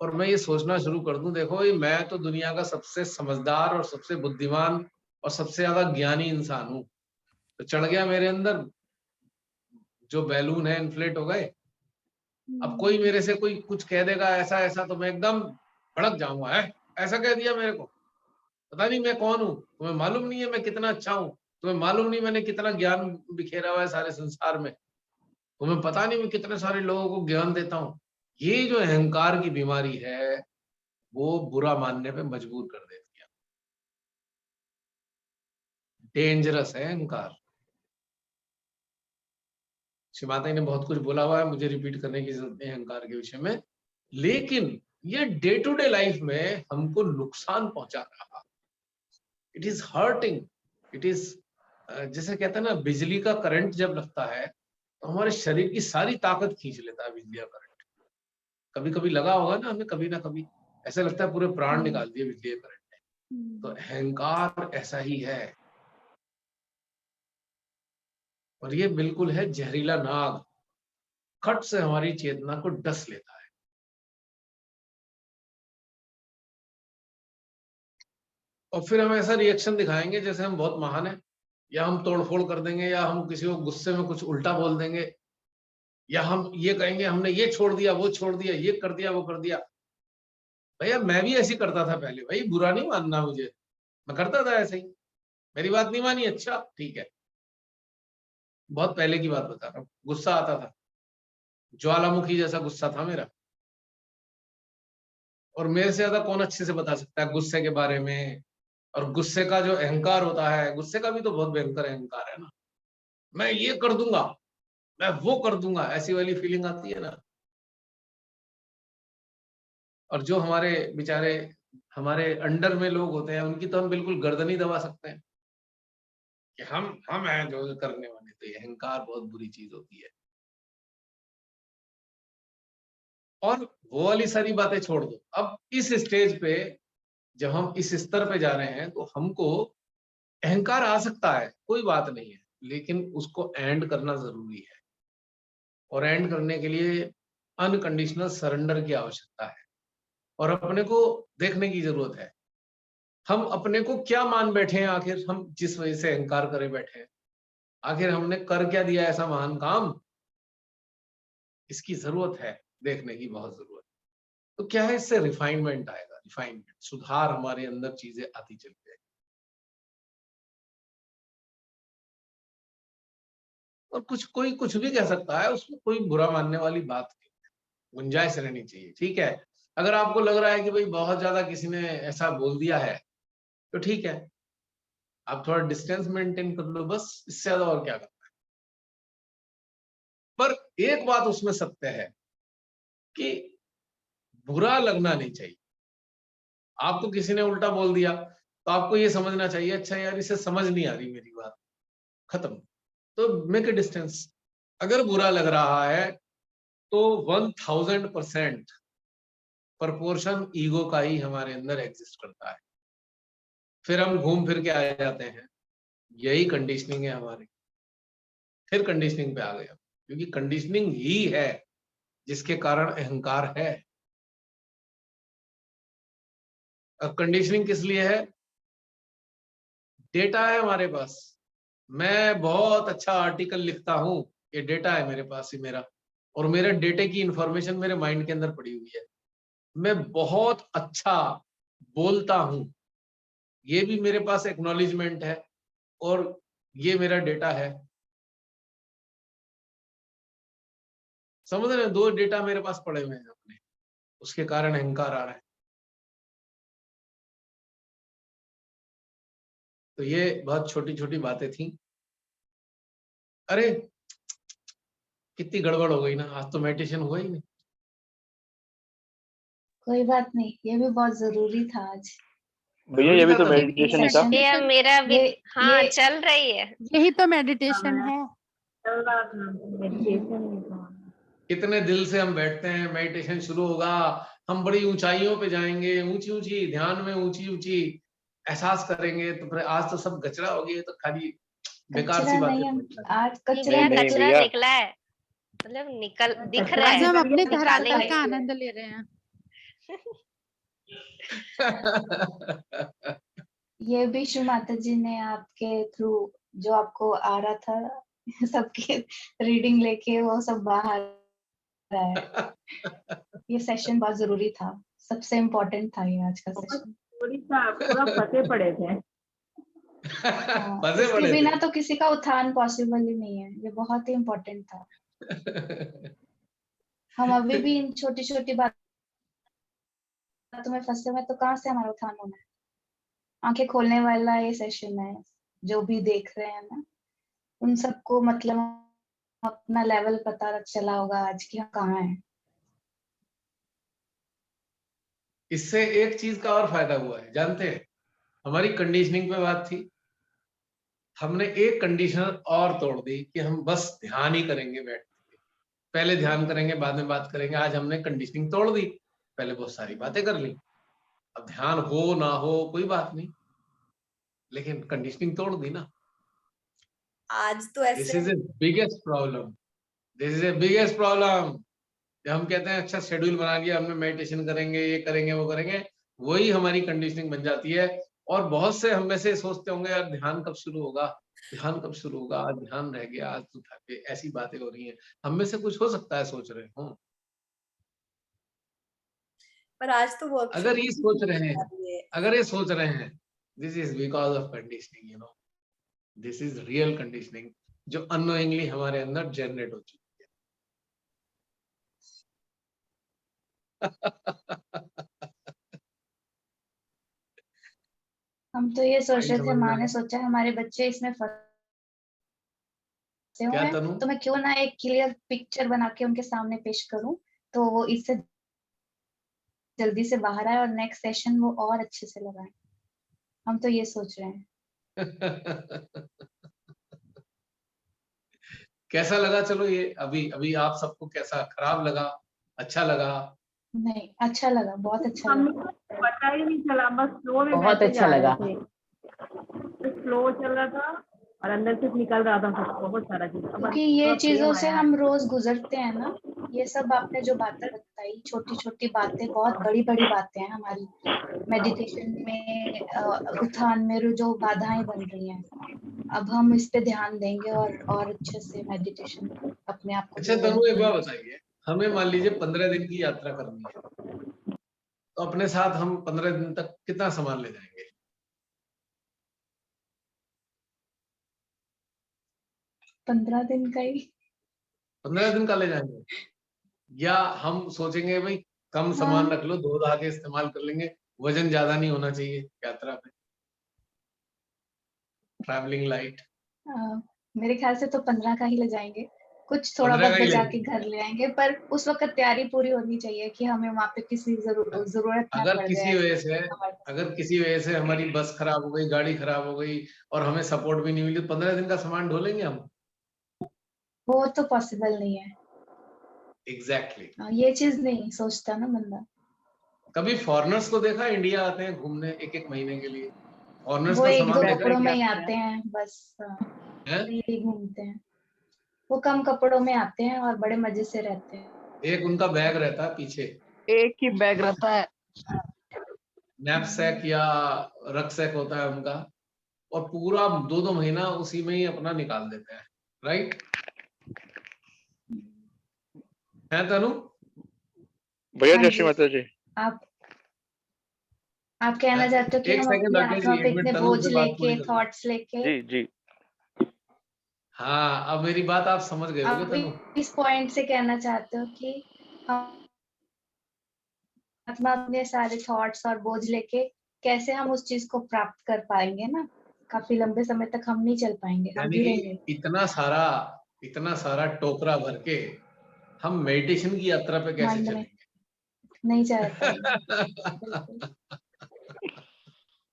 और मैं ये सोचना शुरू कर दूं, देखो ये मैं तो दुनिया का सबसे समझदार और सबसे बुद्धिमान और सबसे ज्यादा ज्ञानी इंसान हूँ, तो चढ़ गया मेरे अंदर जो बैलून है, इन्फ्लेट हो गए। अब कोई मेरे से कोई कुछ कह देगा ऐसा ऐसा, तो मैं एकदम भड़क जाऊंगा, है ऐसा कह दिया मेरे को, पता नहीं मैं कौन हूँ, तुम्हें मालूम नहीं है मैं कितना अच्छा हूँ, तुम्हें मालूम नहीं मैंने कितना ज्ञान बिखेरा हुआ है सारे संसार में, तुम्हें पता नहीं मैं कितने सारे लोगों को ज्ञान देता हूँ। ये जो अहंकार की बीमारी है वो बुरा मानने पे मजबूर कर देती है, डेंजरस है अहंकार। श्री माता ने बहुत कुछ बोला हुआ है, मुझे रिपीट करने की जरूरत नहीं है अहंकार के विषय में, लेकिन ये डे टू डे लाइफ में हमको नुकसान पहुंचा रहा, it is hurting, it is, जैसे कहते हैं ना बिजली का करंट जब लगता है तो हमारे शरीर की सारी ताकत खींच लेता है बिजली का करंट। कभी कभी लगा होगा ना हमें, कभी ना कभी ऐसा लगता है पूरे प्राण निकाल दिए बिजली के करंट ने। तो अहंकार ऐसा ही है, और ये बिल्कुल है जहरीला नाग, खट से हमारी चेतना को डस लेता है। और फिर हम ऐसा रिएक्शन दिखाएंगे जैसे हम बहुत महान हैं, या हम तोड़फोड़ कर देंगे, या हम किसी को गुस्से में कुछ उल्टा बोल देंगे, या हम ये कहेंगे हमने ये छोड़ दिया, वो छोड़ दिया, ये कर दिया, वो कर दिया। भैया मैं भी ऐसे करता था पहले, भाई बुरा नहीं मानना मुझे, मैं करता था ऐसे ही, मेरी बात नहीं मानी, अच्छा ठीक है, बहुत पहले की बात बता रहा हूँ, गुस्सा आता था, ज्वालामुखी जैसा गुस्सा था मेरा। और मेरे से ज्यादा कौन अच्छे से बता सकता है गुस्से के बारे में, और गुस्से का जो अहंकार होता है, गुस्से का भी तो बहुत भयंकर अहंकार है ना, मैं ये कर दूंगा, मैं वो कर दूंगा, ऐसी वाली फीलिंग आती है ना। और जो हमारे बेचारे हमारे अंडर में लोग होते हैं उनकी तो हम बिल्कुल गर्दन ही दबा सकते हैं कि हम हैं जो करने वाले। तो ये अहंकार बहुत बुरी चीज होती है। और वो वाली सारी बातें छोड़ दो, अब इस स्टेज पे जब हम इस स्तर पे जा रहे हैं तो हमको अहंकार आ सकता है, कोई बात नहीं है, लेकिन उसको एंड करना जरूरी है। और एंड करने के लिए अनकंडीशनल सरेंडर की आवश्यकता है, और अपने को देखने की जरूरत है, हम अपने को क्या मान बैठे हैं, आखिर हम जिस वजह से अहंकार करे बैठे हैं, आखिर हमने कर क्या दिया ऐसा महान काम, इसकी जरूरत है, देखने की बहुत जरूरत है। तो क्या है, इससे रिफाइनमेंट आएगा, रिफाइनमेंट, सुधार, हमारे अंदर चीजें आती चली जाएगी। और कोई कुछ भी कह सकता है, उसमें कोई बुरा मानने वाली बात नहीं है, गुंजाइश रहनी चाहिए, ठीक है। अगर आपको लग रहा है कि भाई बहुत ज्यादा किसी ने ऐसा बोल दिया है तो ठीक है, आप थोड़ा डिस्टेंस मेंटेन कर लो, बस, इससे ज्यादा और क्या करना है। पर एक बात उसमें सत्य है कि बुरा लगना नहीं चाहिए। आपको किसी ने उल्टा बोल दिया तो आपको ये समझना चाहिए, अच्छा यार इसे समझ नहीं आ रही मेरी बात, खत्म, तो मेक ए डिस्टेंस। अगर बुरा लग रहा है तो 1000% प्रपोर्शन ईगो का ही हमारे अंदर एग्जिस्ट करता है। फिर हम घूम फिर के आ जाते हैं, यही कंडीशनिंग है हमारी। फिर कंडीशनिंग पे आ गए हम, क्योंकि कंडीशनिंग ही है जिसके कारण अहंकार है। अब कंडीशनिंग किस लिए है? डेटा है हमारे पास। मैं बहुत अच्छा आर्टिकल लिखता हूं, ये डेटा है मेरे पास ही मेरा, और मेरे डेटे की इंफॉर्मेशन मेरे माइंड के अंदर पड़ी हुई है। मैं बहुत अच्छा बोलता हूं, ये भी मेरे पास एक्नॉलेजमेंट है, और ये मेरा डेटा है। समझ रहे हैं? 2 डेटा मेरे पास पड़े हुए हैं अपने, उसके कारण अहंकार आ रहा है। तो ये बहुत छोटी छोटी बातें थी। अरे कितनी गड़बड़ हो गई ना, आज तो मेडिटेशन हुआ ही नहीं। कोई बात नहीं, ये भी बहुत जरूरी था आज। भैया ये भी तो जरूरी था मेडिटेशन ही था। सेशन ये मेरा भी ये हाँ ये चल रही है। यही तो मेडिटेशन है। चल रहा था मेडिटेशन ही था। कितने दिल से हम बैठते हैं, मेडिटेशन शुरू होगा, हम बड़ी ऊंचाइयों पे जाएंगे, ऊंची ऊंची ध्यान में ऊंची ऊंची एहसास करेंगे, तो फिर आज तो सब गचरा हो गया, तो खाली बेकार सी कचरा बातें नहीं, हम बोल रहे हैं। आज नहीं कचरा भैया, नहीं कचरा भैया। निकला है, मतलब निकल दिख कचरा रहा आज है, हम अपने निकल धरातल निकालेंगे। का आनंद ले रहे हैं। ये भी श्री माता जी ने आपके थ्रू जो आपको आ रहा था सबके रीडिंग लेके वो सब बाहर आया। ये सेशन बहुत जरूरी था, सबसे इम्पोर्टेंट था ये आज का बहुत सेशन। थोड़ी सा पूरा फंसे पड़े थे। हाँ, फंसे इसके पड़े बिना थे। तो किसी का उत्थान पॉसिबल ही नहीं है, ये बहुत ही इम्पोर्टेंट था। हम अभी भी इन छोटी छोटी बातों में फंसे हुए, तो कहाँ से हमारा उत्थान होना है? आंखें खोलने वाला ये सेशन है, जो भी देख रहे हैं ना, उन सबको मतलब अपना लेवल पता चला होगा आज कि हम कहाँ हैं। इससे एक चीज का और फायदा हुआ है, जानते हैं? हमारी कंडीशनिंग पे बात थी, हमने एक कंडीशन और तोड़ दी कि हम बस ध्यान ही करेंगे बैठ के। पहले ध्यान करेंगे बाद में बात करेंगे। आज हमने कंडीशनिंग तोड़ दी, पहले बहुत सारी बातें कर ली। अब ध्यान हो ना हो कोई बात नहीं, लेकिन कंडीशनिंग तोड़ दी ना। आज तो दिस ऐसे is a biggest problem, this is a biggest problem. जब हम कहते हैं अच्छा शेड्यूल बना लिया हमने, मेडिटेशन करेंगे, ये करेंगे, वो करेंगे, वही हमारी कंडीशनिंग बन जाती है। और बहुत से हम में से सोचते होंगे यार ध्यान कब शुरू होगा, ध्यान कब शुरू होगा, आज ध्यान रह गया, आज तो थके, ऐसी बातें हो रही हैं। हम में से कुछ हो सकता है सोच रहे हो, पर आज तो अगर ये सोच रहे हैं, है। अगर ये सोच रहे हैं, this is because of conditioning, you know, this is real conditioning जो अननोइंगली हमारे अंदर जनरेट हो चुकी है। हम तो ये सोच आई रहे थे, समझ में माँ ने आया। सोचा हमारे बच्चे इसमें फंसे हुए क्या हैं, तनु? तो मैं क्यों ना एक क्लियर पिक्चर बना के उनके सामने पेश करूं, तो वो इससे जल्दी से बाहर आए और नेक्स्ट सेशन वो और अच्छे से लगाए। हम तो ये सोच रहे हैं। कैसा लगा? चलो ये अभी अभी आप सबको कैसा, खराब लगा, अच्छा लगा? नहीं, अच्छा लगा, बहुत अच्छा हमें लगा। तो पता ही नहीं चला, बस फ्लो में बहुत बैठे अच्छा जा रहे लगा। थे। फ्लो चल रहा था और अंदर से निकल रहा था सब, बहुत सारा चीज। अब क्योंकि ये थोड़ा चीजों प्रेम से आया हम है। रोज गुजरते हैं ना, ये सब आपने जो बातें बताई, छोटी छोटी बातें, बहुत बड़ी बड़ी बातें हैं हमारी मेडिटेशन में, उत्थान में जो बाधाएं बन रही हैं। अब हम इस पे ध्यान देंगे और अच्छे से मेडिटेशन अपने आप को अच्छा ग्रो तनु एक बात करेंगे। बताइए, हमें मान लीजिए 15 दिन की यात्रा करनी है, तो अपने साथ हम 15 दिन तक कितना सामान ले जाएंगे? 15 दिन का ही। 15 दिन का ले जाएंगे? या हम सोचेंगे भाई कम सामान हाँ। रख लो, धो धा के इस्तेमाल कर लेंगे, वजन ज्यादा नहीं होना चाहिए यात्रा पे, ट्रैवलिंग लाइट। मेरे ख्याल से तो 15 का ही ले जाएंगे, कुछ थोड़ा 15 बहुत का ही बचा लेंगे। के घर ले आएंगे, पर उस वक्त तैयारी पूरी होनी चाहिए कि हमें वहां पे किसी जरूरत ना अगर पड़ किसी जाए वजह ऐसे से हमारे पास। अगर किसी वजह से हमारी बस खराब हो गई, गाड़ी खराब हो गई और हमें सपोर्ट भी नहीं मिली, तो 15 दिन का सामान ढोलेंगे हम? वो तो पॉसिबल नहीं है। एग्जैक्टली। ये चीज नहीं सोचता ना बंदा। कभी फॉरेनर्स को देखा इंडिया आते हैं घूमने एक एक महीने के लिए? फॉरेनर्स वो का एक दो सामान देखा है कपड़ों में क्या? ही आते हैं बस, है? यही घूमते हैं। वो कम कपड़ों में आते हैं और बड़े मजे से रहते हैं। एक उनका बैग रहता है पीछे, एक ही बैग रहता है। नैपसैक या रक्सैक होता है उनका, और पूरा 2-2 महीना उसी में ही अपना निकाल देते हैं, राइट? है तनु? भैया हाँ जय जी। श्री माता जी। आप कहना चाहते हो कि एक हम सेकंड अपनी राकेश जी, आत्मा पे एक इतने मिनट, तनु बोझ से बात पूरी लेके, कर लो। थॉट्स लेके, जी जी हाँ, अब मेरी बात आप समझ गए होगे आप तनु। इस पॉइंट से कहना चाहते हो कि हम आत्मा अपने सारे थॉट्स और बोझ लेके कैसे हम उस चीज को प्राप्त कर पाएंगे ना, काफी लंबे समय तक हम नहीं चल पाएंगे, हम यानी भी कि रहेंगे। इतना सारा टोकरा भर के हम मेडिटेशन की यात्रा पे कैसे माइंड में चलेंगे? नहीं जा पाएंगे। बिल्कुल।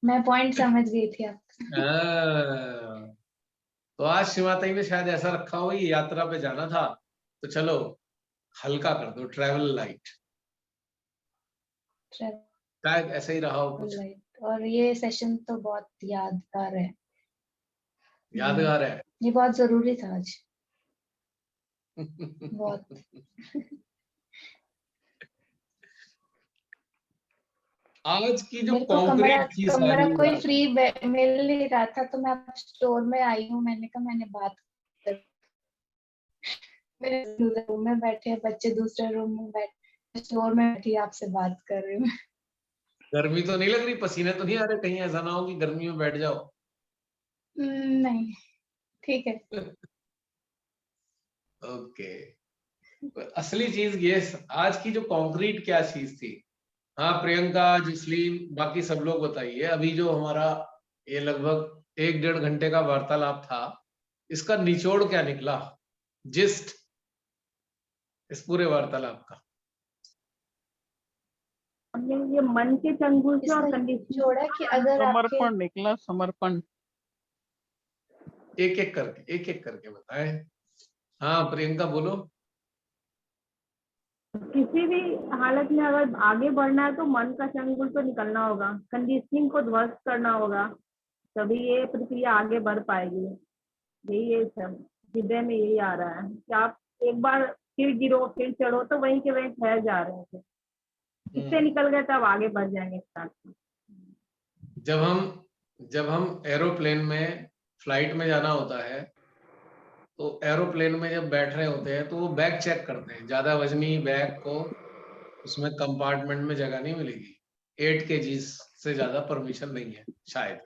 मैं पॉइंट समझ गई थी आप। हाँ, तो आज शिवाताई ने शायद ऐसा रखा हो, ये यात्रा पे जाना था तो चलो हल्का कर दो, ट्रैवल लाइट, शायद ऐसा ही रहा हो कुछ। और ये सेशन तो बहुत यादगार है। यादगार है। ये बहुत जरूरी था आज, बहुत। आज की जो मेरे को कमरा कॉन्क्रीट थी कमरा सारी कोई बात, फ्री मिल नहीं रहा था, तो मैं स्टोर में आई हूँ। मैंने कहा मैंने बात कर, मेरे रूम में बैठे हैं बच्चे, दूसरे रूम में बैठे, स्टोर में बैठी आपसे बात कर रही हूँ। गर्मी तो नहीं लग रही? पसीने तो नहीं आ रहे? कहीं ऐसा ना हो कि गर्मी में बैठ जाओ। नहीं, ठीक है। ओके। असली चीज ये, आज की जो कॉन्क्रीट क्या चीज थी? हाँ प्रियंका, जसलीन, बाकी सब लोग बताइए, अभी जो हमारा ये लगभग 1-1.5 घंटे का वार्तालाप था, इसका निचोड़ क्या निकला, जिस्ट इस पूरे वार्तालाप का? हमने ये मन के चंगुल से और इसका कंडीशन जोड़ा कि अगर आपके समर्पण निकला, समर्पण। एक एक करके बताएं। हाँ प्रियंका बोलो। किसी भी हालत में अगर आगे बढ़ना है तो मन का चंगुल तो निकलना होगा, कंडीशनिंग को ध्वस्त करना होगा, तभी ये प्रक्रिया आगे बढ़ पाएगी। यही ये सब हृदय में यही आ रहा है कि आप एक बार फिर गिरो फिर चढ़ो तो वहीं के वहीं ठहर जा रहे थे, इससे निकल गए तब आगे बढ़ जाएंगे स्टार्ट। जब हम एरोप्लेन में, फ्लाइट में जाना होता है, तो एरोप्लेन में जब बैठ रहे होते हैं तो वो बैग चेक करते हैं, ज्यादा वजनी बैग को उसमें कंपार्टमेंट में जगह नहीं मिलेगी, 8 kg से ज्यादा परमिशन नहीं है शायद,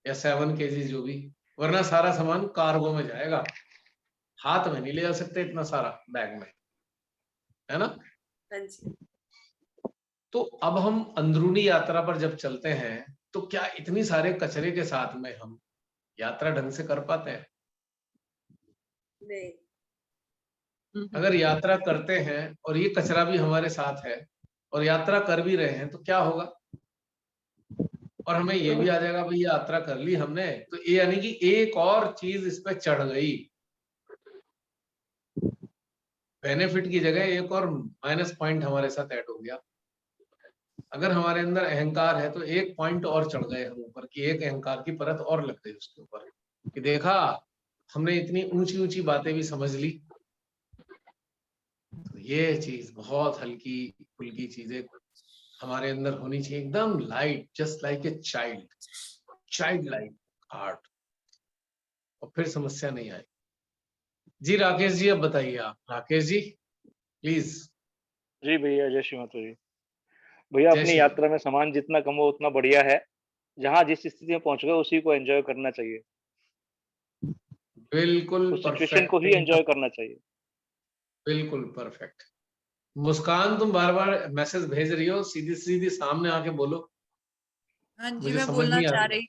या 7 kg जो भी, वरना सारा सामान कार्गो में जाएगा, हाथ में नहीं ले जा सकते इतना सारा बैग में, है ना? हाँ जी। तो अब हम अंदरूनी यात्रा पर जब चलते हैं तो क्या इतनी सारे कचरे के साथ में हम यात्रा ढंग से कर पाते हैं? नहीं। अगर यात्रा करते हैं और ये कचरा भी हमारे साथ है और यात्रा कर भी रहे हैं तो क्या होगा? और हमें ये भी आ जाएगा भाई यात्रा कर ली हमने, तो ये यानी कि एक और चीज इस पे चढ़ गई, बेनिफिट की जगह एक और माइनस पॉइंट हमारे साथ ऐड हो गया। अगर हमारे अंदर अहंकार है तो एक पॉइंट और चढ़ गए हम ऊपर, कि एक अहंकार की परत और लग गई उसके ऊपर, कि देखा हमने इतनी ऊंची ऊंची बातें भी समझ ली। तो ये चीज बहुत हल्की फुल्की चीजें हमारे अंदर होनी चाहिए, एकदम light, just like a child like heart, और फिर समस्या नहीं आएगी। जी राकेश जी, अब बताइए आप। राकेश जी प्लीज। जी भैया जय श्री माता जी। भैया जय अपनी श्री यात्रा में सामान जितना कम हो उतना बढ़िया है, जहाँ जिस स्थिति में पहुंच गए उसी को एंजॉय करना चाहिए, बिल्कुल उस सिचुएशन को परफेक्ट, ही एंजॉय करना चाहिए। बिल्कुल परफेक्ट। मुस्कान, तुम बार बार मैसेज भेज रही हो, सीधी सीधी सामने आके बोलो, हाँ जी, मुझे मैं समझ बोलना नहीं आ चाह रही। रही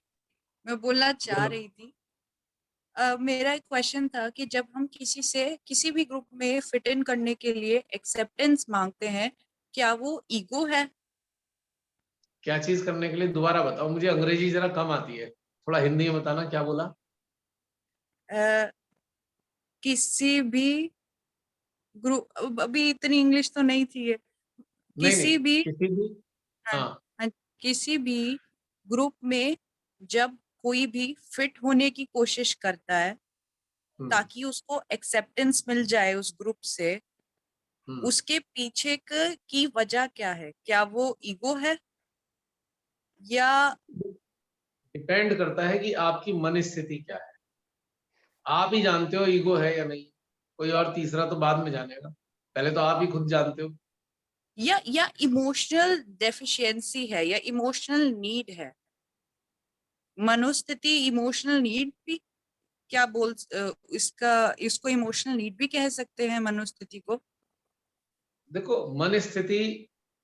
मैं बोलना चाह बोलो। रही थी। मेरा एक क्वेश्चन था कि जब हम किसी से किसी भी ग्रुप में फिट इन करने के लिए एक्सेप्टेंस मांगते हैं, क्या वो ईगो है? क्या चीज करने के लिए दोबारा बताओ, मुझे अंग्रेजी जरा कम आती है, थोड़ा हिंदी में बताना, क्या बोला? अ, किसी भी ग्रुप, अभी इतनी इंग्लिश तो नहीं थी ये। नहीं नहीं, किसी भी किसी भी, हाँ, हाँ, हाँ, किसी भी ग्रुप में जब कोई भी फिट होने की कोशिश करता है ताकि उसको एक्सेप्टेंस मिल जाए उस ग्रुप से, उसके पीछे की वजह क्या है? क्या वो ईगो है या डिपेंड करता है कि आपकी मन स्थिति क्या है। आप ही जानते हो ईगो है या नहीं, कोई और तीसरा तो बाद में जानेगा, पहले तो आप ही खुद जानते हो। या इमोशनल डेफिशिएंसी है या इमोशनल नीड है? मनोस्थिति इमोशनल नीड भी, क्या इसको इमोशनल नीड भी कह सकते हैं मनोस्थिति को? देखो, मन स्थिति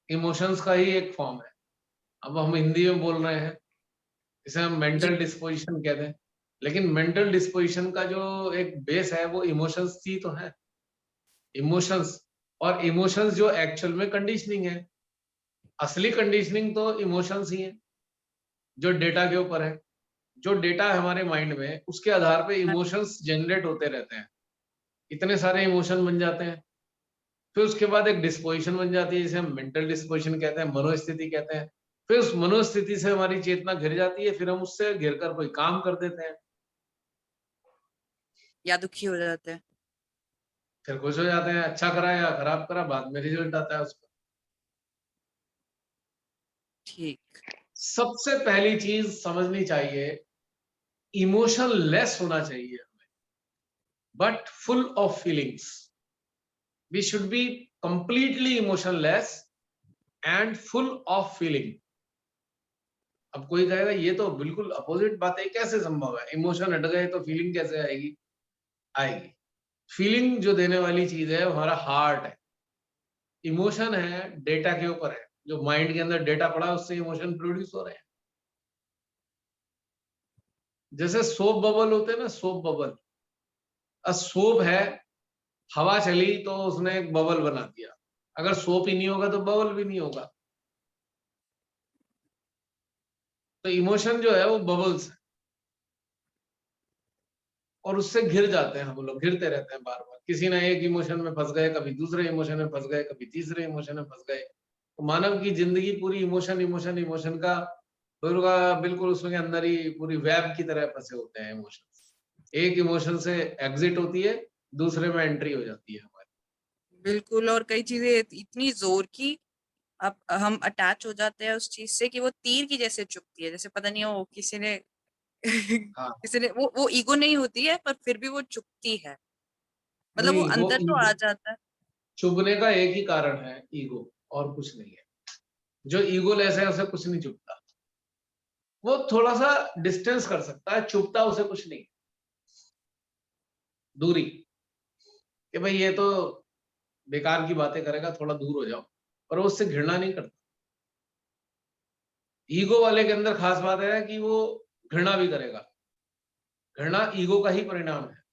इमोशंस का ही एक फॉर्म है। अब हम हिंदी में बोल रहे हैं, इसे हम मेंटल डिस्पोजिशन कहते हैं, लेकिन मेंटल डिस्पोजिशन का जो एक बेस है वो इमोशंस ही तो है। इमोशंस, और इमोशंस जो एक्चुअल में कंडीशनिंग है, असली कंडीशनिंग तो इमोशंस ही है, जो डेटा के ऊपर है। जो डेटा है हमारे माइंड में, उसके आधार पे इमोशंस जनरेट होते रहते हैं, इतने सारे इमोशन बन जाते हैं। फिर उसके बाद एक डिस्पोजिशन बन जाती है, जिसे हम मेंटल डिस्पोजिशन कहते हैं, मनोस्थिति कहते हैं। फिर उस मनोस्थिति से हमारी चेतना घिर जाती है, फिर हम उससे घिर कर कोई काम कर देते हैं, या दुखी हो जाते हैं। फिर खुश हो जाते हैं, अच्छा करा या खराब करा, बाद में रिजल्ट आता है उसका। ठीक। सबसे पहली चीज समझनी चाहिए, इमोशन लेस होना चाहिए हमें, but full of feelings. We should be completely emotionless and full of feeling. अब कोई कहेगा ये तो बिल्कुल अपोजिट बात है, कैसे संभव है? इमोशन हट गए तो फीलिंग कैसे आएगी? आएगी। फीलिंग जो देने वाली चीज है वो हमारा हार्ट है। इमोशन है डेटा के ऊपर है, जो माइंड के अंदर डेटा पड़ा है उससे इमोशन प्रोड्यूस हो रहे हैं। जैसे सोप बबल होते हैं ना, सोप बबल। सोप है, हवा चली तो उसने एक बबल बना दिया, अगर सोप ही नहीं होगा तो बबल भी नहीं होगा। तो इमोशन जो है वो बबल्स है, और उससे घिर जाते हैं हम लोग, घिरते रहते हैं बार बार, किसी ना एक इमोशन में फंस गए, कभी दूसरे इमोशन में फंस गए, कभी तीसरे इमोशन में फंस गए। तो मानव की जिंदगी पूरी इमोशन इमोशन इमोशन का पूरा, बिल्कुल उसके अंदर ही पूरी वेब की तरह फंसे होते हैं इमोशन। एक इमोशन से एग्जिट होती है, दूसरे में एंट्री हो जाती है हमारी। बिल्कुल, और कई चीजें इतनी जोर की अब हम अटैच हो जाते हैं उस चीज से कि वो तीर की जैसे चुभती है, जैसे पता नहीं वो किसी ने हाँ, किसी ने वो ईगो नहीं होती है पर फिर भी वो चुभती है, मतलब वो नहीं, वो अंदर तो आ जाता है। चुभने का एक ही कारण है, ईगो, और कुछ नहीं है। जो ईगो लेस है उसे कुछ नहीं चुभता, वो थोड़ा सा डिस्टेंस कर सकता है, चुभता उसे कुछ नहीं, दूरी, कि भाई ये तो बेकार की बातें करेगा, थोड़ा दूर हो जाओ, पर वो उससे घृणा नहीं करता। ईगो वाले के अंदर खास बात है कि वो घृणा भी करेगा, घृणा ईगो का ही परिणाम है।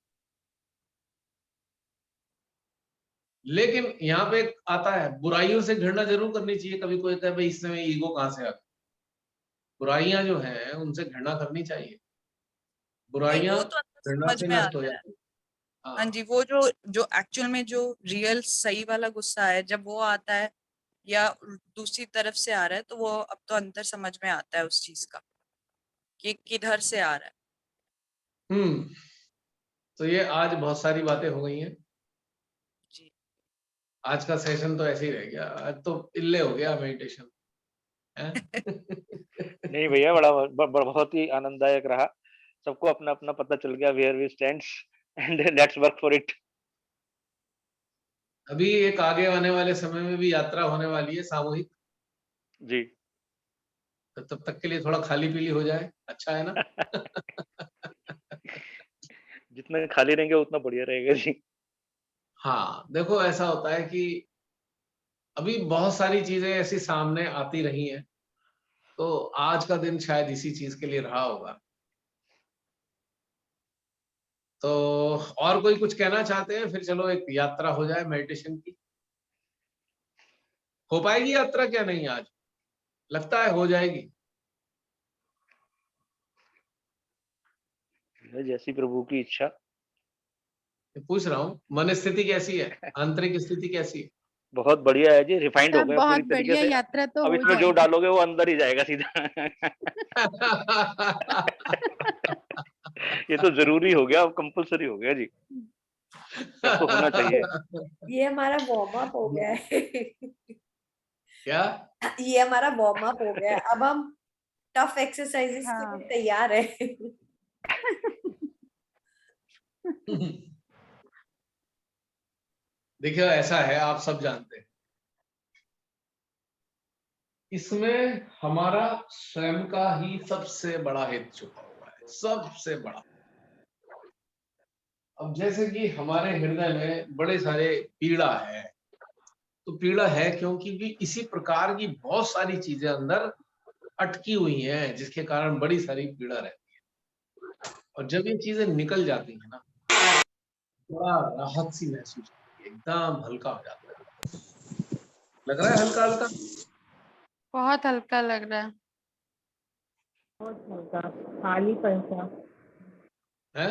लेकिन यहाँ पे एक आता है, बुराइयों से घृणा जरूर करनी चाहिए। कभी कोई कहता है भाई इसमें ईगो कहाँ से आ गई? बुराइयां जो हैं उनसे घृणा करनी चाहिए, नहीं, बुराइयां वो तो अंदर घृणा समझ से में नष्ट हो आता है। जाती है। हाँ हाँ, जी, वो जो जो एक्चुअल में जो रियल सही वाला गुस्सा है, जब वो आता है या दूसरी तरफ से आ रहा है, तो वो अब तो अंदर समझ में आता है उस चीज का कि किधर से आ रहा है। तो ये आज बहुत सारी बातें हो गई हैं। जी। आज का सेशन तो ऐसे ही रह गया, आज तो इल्ले हो गया मेडिटेशन है। नहीं भैया, बहुत ही आनंददायक रहा। सबको अपना-अपना पता चल गया where we stands and let's work for it. अभी एक आगे आने वाले समय में भी यात्रा होने वाली है सामूहिक, जी। तो तब तक के लिए थोड़ा खाली-पीली हो जाए, अच्छा है ना? जितना खाली रहेंगे उतना बढ़िया रहेगा जी। हाँ, देखो ऐसा होता है कि अभी बहुत सारी चीजें ऐसी सामने आती रही हैं, तो आज का दिन शायद इसी चीज के लिए रहा होगा। तो और कोई कुछ कहना चाहते हैं? फिर चलो एक यात्रा हो जाए मेडिटेशन की। हो पाएगी यात्रा क्या नहीं आज? लगता है हो जाएगी। जैसी प्रभु की इच्छा। पूछ रहा हूँ मन स्थिति कैसी है, आंतरिक स्थिति कैसी है? बहुत बढ़िया है जी, रिफाइंड हो सब गए पूरी बहुत तरीके बढ़िया, से। यात्रा तो अब हो इसमें जो जाएगी। डालोगे वो अंदर ही जाएगा सीधा। ये तो जरूरी हो गया, अब कंपलसरी हो गया जी, सबको होना चाहिए। ये हमारा वार्म अप हो गया है। क्या? ये हमारा वार्म अप हो गया है, अब हम टफ एक्सरसाइजेस के हाँ। लिए तैयार है। देखिए ऐसा है, आप सब जानते हैं, इसमें हमारा स्वयं का ही सबसे बड़ा हित छुपा हुआ है, सबसे बड़ा। अब जैसे कि हमारे हृदय में बड़े सारे पीड़ा है, तो पीड़ा है क्योंकि भी इसी प्रकार की बहुत सारी चीजें अंदर अटकी हुई हैं, जिसके कारण बड़ी सारी पीड़ा रहती है। और जब ये चीजें निकल जाती है ना, बड़ा राहत सी महसूस होती है, एकदम हल्का हो जाता है। लग रहा है हल्का हल्का? बहुत हल्का लग रहा है। बहुत हल्का, खालीपन सा। है?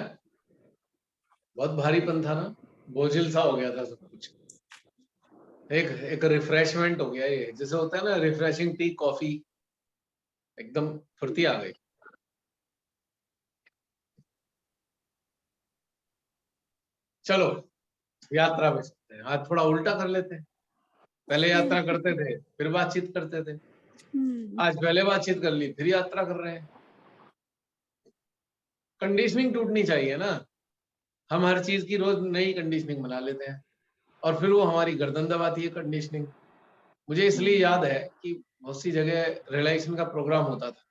बहुत भारीपन था ना, बोझिल सा हो गया था सब कुछ। एक रिफ्रेशमेंट हो गया, ये जैसे होता है ना रिफ्रेशिंग टी कॉफी, एकदम फुर्ती आ गई। चलो यात्रा में चलते हैं, आज थोड़ा उल्टा कर लेते हैं। पहले यात्रा करते थे फिर बातचीत करते थे, आज पहले बातचीत कर ली फिर यात्रा कर रहे हैं। कंडीशनिंग टूटनी चाहिए ना, हम हर चीज की रोज नई कंडीशनिंग बना लेते हैं और फिर वो हमारी गर्दन दबाती है कंडीशनिंग। मुझे इसलिए याद है कि बहुत सी जगह रियलाइजेशन का प्रोग्राम होता था,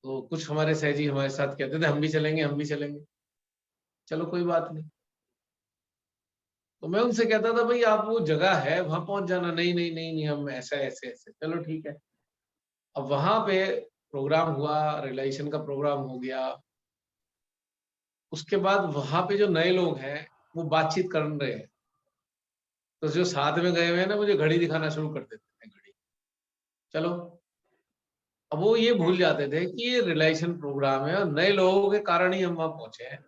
तो कुछ हमारे सहजी हमारे साथ कहते थे हम भी चलेंगे हम भी चलेंगे। चलो कोई बात नहीं, तो मैं उनसे कहता था भाई आप वो जगह है वहां पहुंच जाना। नहीं नहीं नहीं नहीं, हम ऐसा ऐसे ऐसे। चलो ठीक है। अब वहां पे प्रोग्राम हुआ, रियलाइजेशन का प्रोग्राम हो गया, उसके बाद वहां पे जो नए लोग हैं वो बातचीत कर रहे हैं, तो जो साथ में गए हुए हैं ना मुझे घड़ी दिखाना शुरू कर देते हैं, घड़ी। चलो अब वो ये भूल जाते थे कि ये रियलाइजेशन प्रोग्राम है और नए लोगों के कारण ही हम वहां पहुंचे हैं,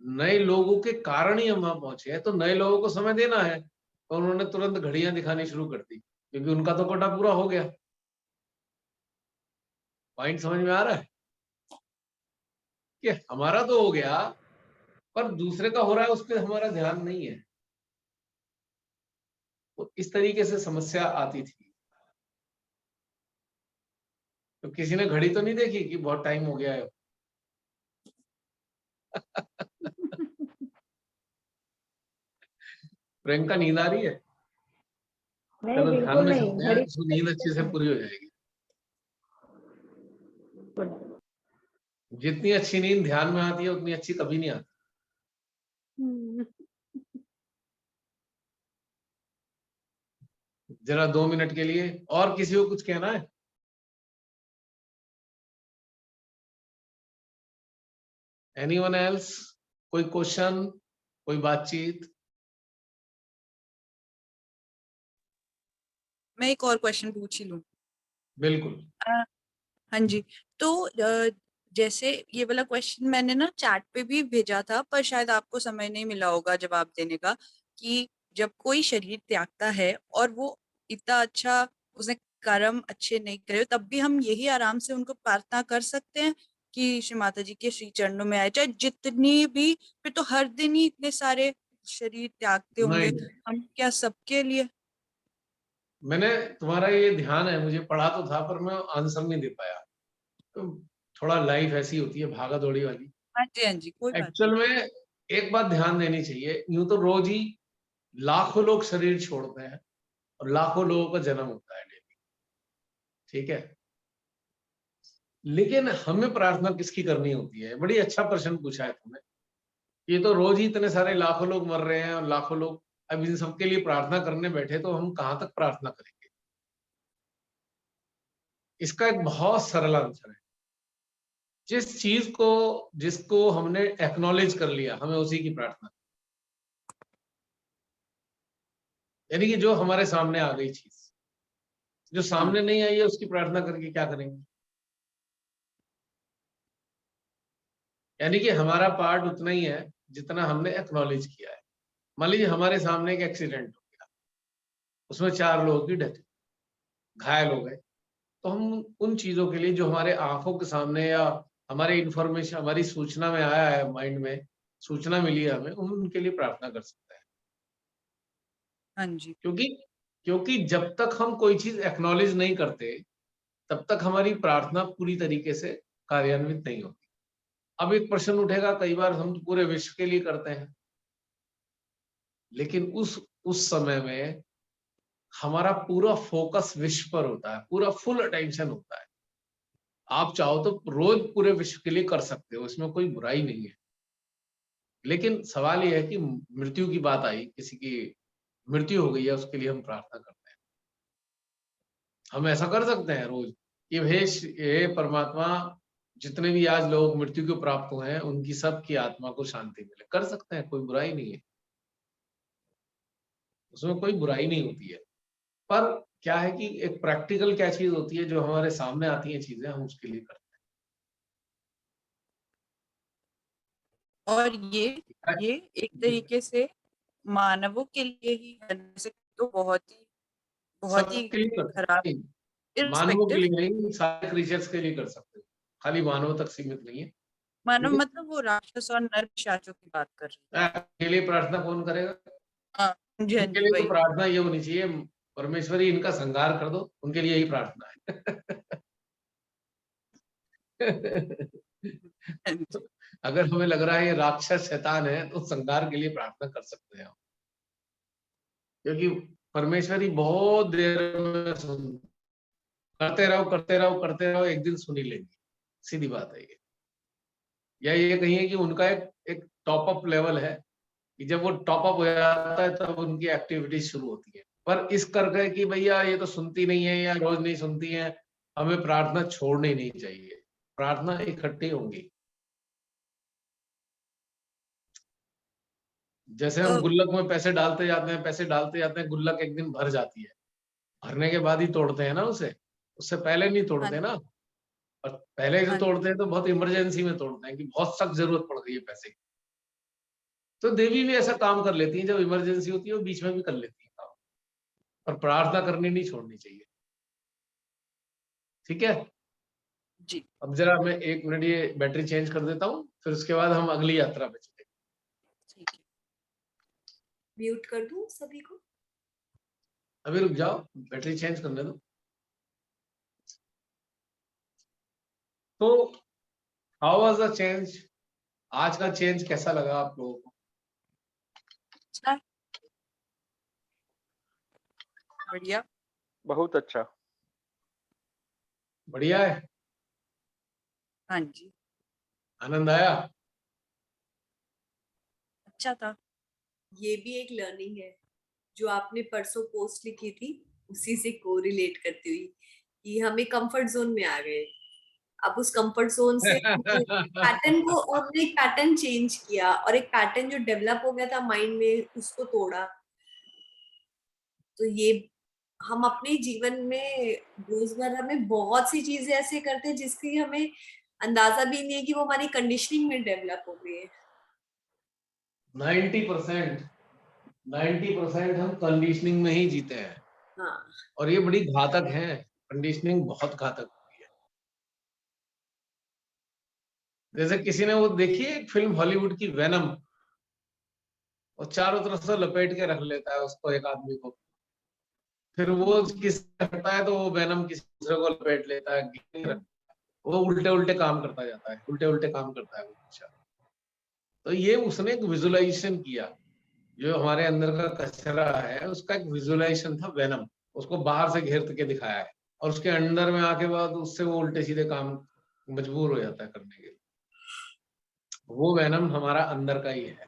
नए लोगों के कारण ही हम वहां पहुंचे हैं, तो नए लोगों को समय देना है। तो उन्होंने तुरंत घड़ियां दिखानी शुरू कर दी, क्योंकि उनका तो कोटा पूरा हो गया। पॉइंट समझ में आ रहा है कि हमारा तो हो गया पर दूसरे का हो रहा है, उस पर हमारा ध्यान नहीं है। तो इस तरीके से समस्या आती थी। तो किसी ने घड़ी तो नहीं देखी कि बहुत टाइम हो गया है? प्रियंका नींद आ रही है? नहीं चलो ध्यान बिल्कुल में नहीं, चलते हैं, घड़ी तो नींद अच्छे से पूरी हो जाएगी। जितनी अच्छी नींद ध्यान में आती है उतनी अच्छी कभी नहीं आती। जरा 2 मिनट के लिए और किसी को कुछ कहना है? Anyone else? कोई क्वेश्चन, कोई बातचीत? मैं एक और क्वेश्चन पूछ ही लूं? बिल्कुल। हाँ जी, तो जैसे ये वाला क्वेश्चन मैंने ना चैट पे भी भेजा था, पर शायद आपको समय नहीं मिला होगा जवाब देने का, कि जब कोई शरीर त्यागता है और वो इतना अच्छा उसने कर्म अच्छे नहीं करे, तब भी हम यही आराम से उनको प्रार्थना कर सकते हैं कि श्री माता जी के श्री चरणों में आए, चाहे जितनी भी, फिर तो हर दिन ही इतने सारे शरीर त्यागते होंगे, नहीं, हम क्या सबके लिए? मैंने तुम्हारा ये ध्यान है, मुझे पढ़ा तो था पर मैं आंसर नहीं दे पाया। तो थोड़ा लाइफ ऐसी होती है भागा दौड़ी वाली। हाँ जी, कोई बात एक्चुअल में एक बात ध्यान देनी चाहिए, यूं तो रोज ही लाखों लोग शरीर छोड़ते हैं और लाखों लोगों का जन्म होता है डेली, ठीक है? लेकिन हमें प्रार्थना किसकी करनी होती है? बड़ी अच्छा प्रश्न पूछा है तुमने। ये तो रोज ही इतने सारे लाखों लोग मर रहे हैं और लाखों लोग अब इन सबके लिए प्रार्थना करने बैठे तो हम कहाँ तक प्रार्थना करेंगे? इसका एक बहुत सरल आंसर है, जिस चीज को जिसको हमने एक्नॉलेज कर लिया हमें उसी की प्रार्थना, यानी कि जो हमारे सामने आ गई चीज, जो सामने नहीं आई है उसकी प्रार्थना करके क्या करेंगे? यानी कि हमारा पार्ट उतना ही है जितना हमने एक्नॉलेज किया है। मान लीजिए हमारे सामने एक एक्सीडेंट हो गया, उसमें 4 लोगों की डेथ, घायल हो गए, तो हम उन चीजों के लिए जो हमारे आंखों के सामने या हमारे इंफॉर्मेशन, हमारी सूचना में आया है, माइंड में सूचना मिली है हमें, उनके लिए प्रार्थना कर सकते हैं। हाँ जी। क्योंकि जब तक हम कोई चीज एक्नॉलेज नहीं करते तब तक हमारी प्रार्थना पूरी तरीके से कार्यान्वित नहीं होती। अब एक प्रश्न उठेगा, कई बार हम पूरे विश्व के लिए करते हैं, लेकिन उस समय में हमारा पूरा फोकस विश्व पर होता है, पूरा फुल अटेंशन होता है। आप चाहो तो रोज पूरे विश्व के लिए कर सकते हो, इसमें कोई बुराई नहीं है। लेकिन सवाल यह है कि मृत्यु की बात आई, किसी की मृत्यु हो गई है, उसके लिए हम प्रार्थना करते हैं। हम ऐसा कर सकते हैं रोज कि हे परमात्मा, जितने भी आज लोग मृत्यु को प्राप्त हुए हैं उनकी सबकी आत्मा को शांति मिले, कर सकते हैं, कोई बुराई नहीं है, उसमें कोई बुराई नहीं होती है। पर क्या है कि एक प्रैक्टिकल क्या चीज होती है, जो हमारे सामने आती है चीजें, हम उसके लिए करते और ये एक तरीके से मानवों के लिए ही है, जैसे तो बहुत ही सबके लिए कर खराब सकते हैं। मानवों के irrespective, लिए नहीं, सारे क्रीचर्स के लिए कर सकते हो, खाली मानव तक सीमित नहीं है। मानव क्योंकि मतलब वो राक्षस और नर पिशाचों की बात कर रही के लिए प्रार्थना कौन करेगा? हाँ जी, हाँ उनके जी, लिए तो वही। प्रार्थना ये होनी चाहिए, परमेश्वरी इनका संहार कर दो, उनके लिए यही प्रार्थना हाँ जी। है। अगर हमें लग रहा है ये राक्षस शैतान है तो संहार के लिए प्रार्थना कर सकते हैं हम, क्योंकि परमेश्वरी बहुत देर में करते रहो करते रहो करते रहो, एक दिन सुनी लेंगी, सीधी बात है ये। या ये कहिए कि उनका एक टॉप अप लेवल है कि जब वो टॉप अप हो जाता है तब उनकी एक्टिविटी शुरू होती है। पर इस करके कि भैया ये तो सुनती नहीं है या रोज नहीं सुनती है, हमें प्रार्थना छोड़नी नहीं चाहिए, प्रार्थना इकट्ठी होंगी। जैसे हम गुल्लक में पैसे डालते जाते हैं, पैसे डालते जाते हैं, गुल्लक एक दिन भर जाती है, भरने के बाद ही तोड़ते हैं ना उसे, उससे पहले नहीं तोड़ते ना। और पहले से तोड़ते हैं तो बहुत इमरजेंसी में तोड़ते हैं कि बहुत सख्त जरूरत पड़ गई है पैसे की। तो देवी भी ऐसा काम कर लेती है, जब इमरजेंसी होती है वो बीच में भी कर लेती है काम, पर प्रार्थना करनी नहीं छोड़नी चाहिए। ठीक है जी। अब जरा मैं 1 मिनट ये बैटरी चेंज कर देता हूँ, फिर उसके बाद हम अगली यात्रा पे चलेंगे। ठीक है, म्यूट कर दूं सभी को? अभी रुक जाओ, बैटरी चेंज करने दो। तो हाउ वाज द चेंज? आज का चेंज कैसा लगा आप लोगों को? अच्छा, बढ़िया, बहुत अच्छा, बढ़िया है, हाँ जी, आनंद आया? अच्छा था। ये भी एक लर्निंग है, जो आपने परसों पोस्ट लिखी थी उसी से कोरिलेट करती हुई कि हमें कंफर्ट जोन में आ गए। अब उस कंफर्ट जोन से पैटर्न को हमने एक पैटर्न चेंज किया और एक पैटर्न जो डेवलप हो गया था माइंड में उसको तोड़ा। तो ये हम अपने जीवन में रोजमर्रा में बहुत सी चीजें ऐसे करते हैं जिसकी हमें अंदाजा भी नहीं है कि वो हमारी कंडीशनिंग में डेवलप हो गई है। 90% हम कंडीशनिंग में ही जीते हैं। हाँ, और ये बड़ी घातक है, कंडीशनिंग बहुत घातक होती है। जैसे किसी ने वो देखी है एक फिल्म हॉलीवुड की वेनम, और चारों तरफ से लपेट के रख लेता है उसको, एक आदमी को, फिर वो किसी हटता है तो वो वेनम किसी दूसरे को लपेट लेता है, वो उल्टे उल्टे काम करता जाता है, उल्टे उल्टे काम करता है वो। अच्छा, तो ये उसने एक विजुअलाइजेशन किया, जो हमारे अंदर का कचरा है उसका एक विजुअलाइजेशन था वेनम, उसको बाहर से घेर के दिखाया है, और उसके अंदर में आके बाद उससे वो उल्टे सीधे काम मजबूर हो जाता है करने के लिए। वो वेनम हमारा अंदर का ही है।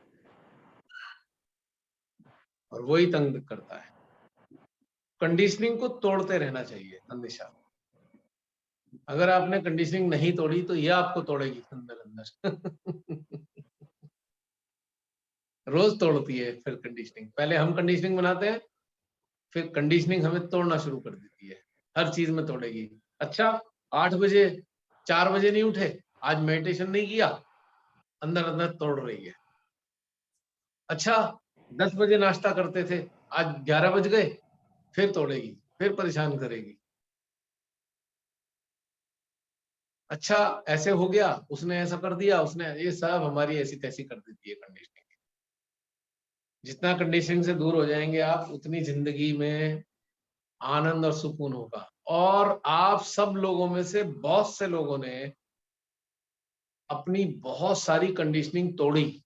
और वही तंग करता है। कंडीशनिंग को तोड़ते रहना चाहिए हमेशा। अगर आपने कंडीशनिंग नहीं तोड़ी तो ये आपको तोड़ेगी अंदर अंदर। रोज तोड़ती है फिर कंडीशनिंग। पहले हम कंडीशनिंग बनाते हैं, फिर कंडीशनिंग हमें तोड़ना शुरू कर देती है। हर चीज में तोड़ेगी। अच्छा 8 बजे 4 बजे नहीं उठे, आज मेडिटेशन नहीं किया, अंदर अंदर तोड़ रही है। अच्छा 10 बजे नाश्ता करते थे, आज 11 बज गए, फिर तोड़ेगी, फिर परेशान करेगी। अच्छा ऐसे हो गया, उसने ऐसा कर दिया, उसने ये सब हमारी ऐसी तैसी कर देती है कंडीशनिंग। जितना कंडीशनिंग से दूर हो जाएंगे आप, उतनी जिंदगी में आनंद और सुकून होगा। और आप सब लोगों में से बहुत से लोगों ने अपनी बहुत सारी कंडीशनिंग तोड़ी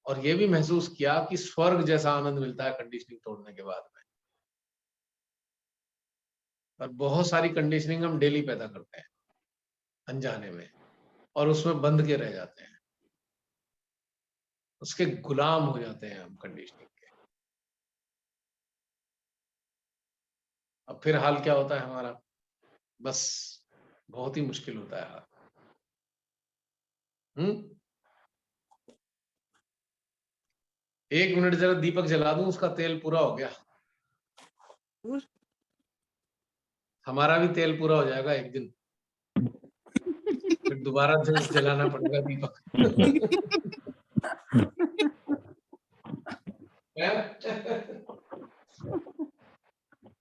और ये भी महसूस किया कि स्वर्ग जैसा आनंद मिलता है कंडीशनिंग तोड़ने के बाद में। और बहुत सारी कंडीशनिंग हम डेली पैदा करते हैं अनजाने में, और उसमें बंध के रह जाते हैं, उसके गुलाम हो जाते हैं हम कंडीशनिंग के। अब फिर हाल क्या होता है हमारा? बस बहुत ही मुश्किल होता है हाल। एक मिनट जरा दीपक जला दूं, उसका तेल पूरा हो गया। हमारा भी तेल पूरा हो जाएगा एक दिन, फिर दोबारा जलाना पड़ेगा दीपक।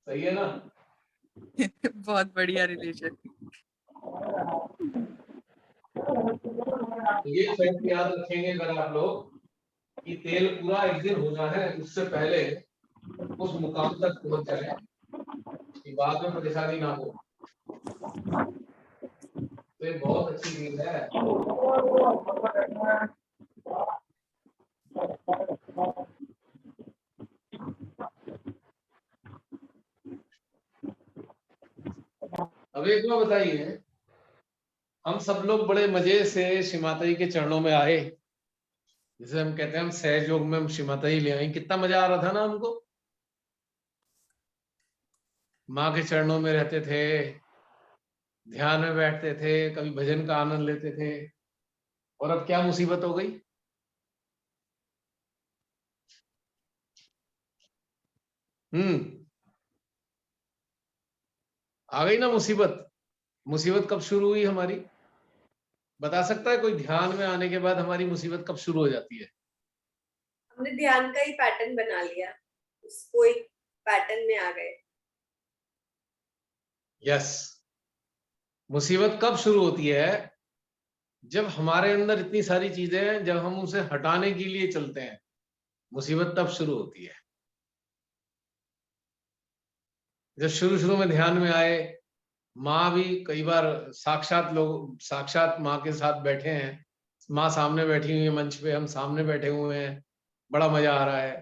सही है ना? बहुत बढ़िया रिलेशन। ये फैक्ट याद रखेंगे अगर आप लोग कि तेल पूरा एक दिन होना है, उससे पहले उस मुकाम तक पहुंच जाए कि बाद में परेशानी ना हो। तो ये बहुत अच्छी चीज है। अब एक बार बताइए, हम सब लोग बड़े मजे से श्री माता जी के चरणों में आए, जैसे हम कहते हैं हम सहज योग में हम श्री माता जी ले आए, कितना मजा आ रहा था ना हमको। माँ के चरणों में रहते थे, ध्यान में बैठते थे, कभी भजन का आनंद लेते थे। और अब क्या मुसीबत हो गई? आ गई ना मुसीबत। मुसीबत कब शुरू हुई हमारी? बता सकता है कोई? ध्यान में आने के बाद हमारी मुसीबत कब शुरू हो जाती है? हमने ध्यान का ही पैटर्न बना लिया, उसको एक पैटर्न में आ गए। यस, मुसीबत कब शुरू होती है? जब हमारे अंदर इतनी सारी चीजें हैं, जब हम उसे हटाने के लिए चलते हैं, मुसीबत तब शुरू होती है। जब शुरू शुरू में ध्यान में आए, माँ भी कई बार साक्षात लोग, साक्षात माँ के साथ बैठे हैं, माँ सामने बैठी हुई है मंच पे, हम सामने बैठे हुए हैं, बड़ा मजा आ रहा है।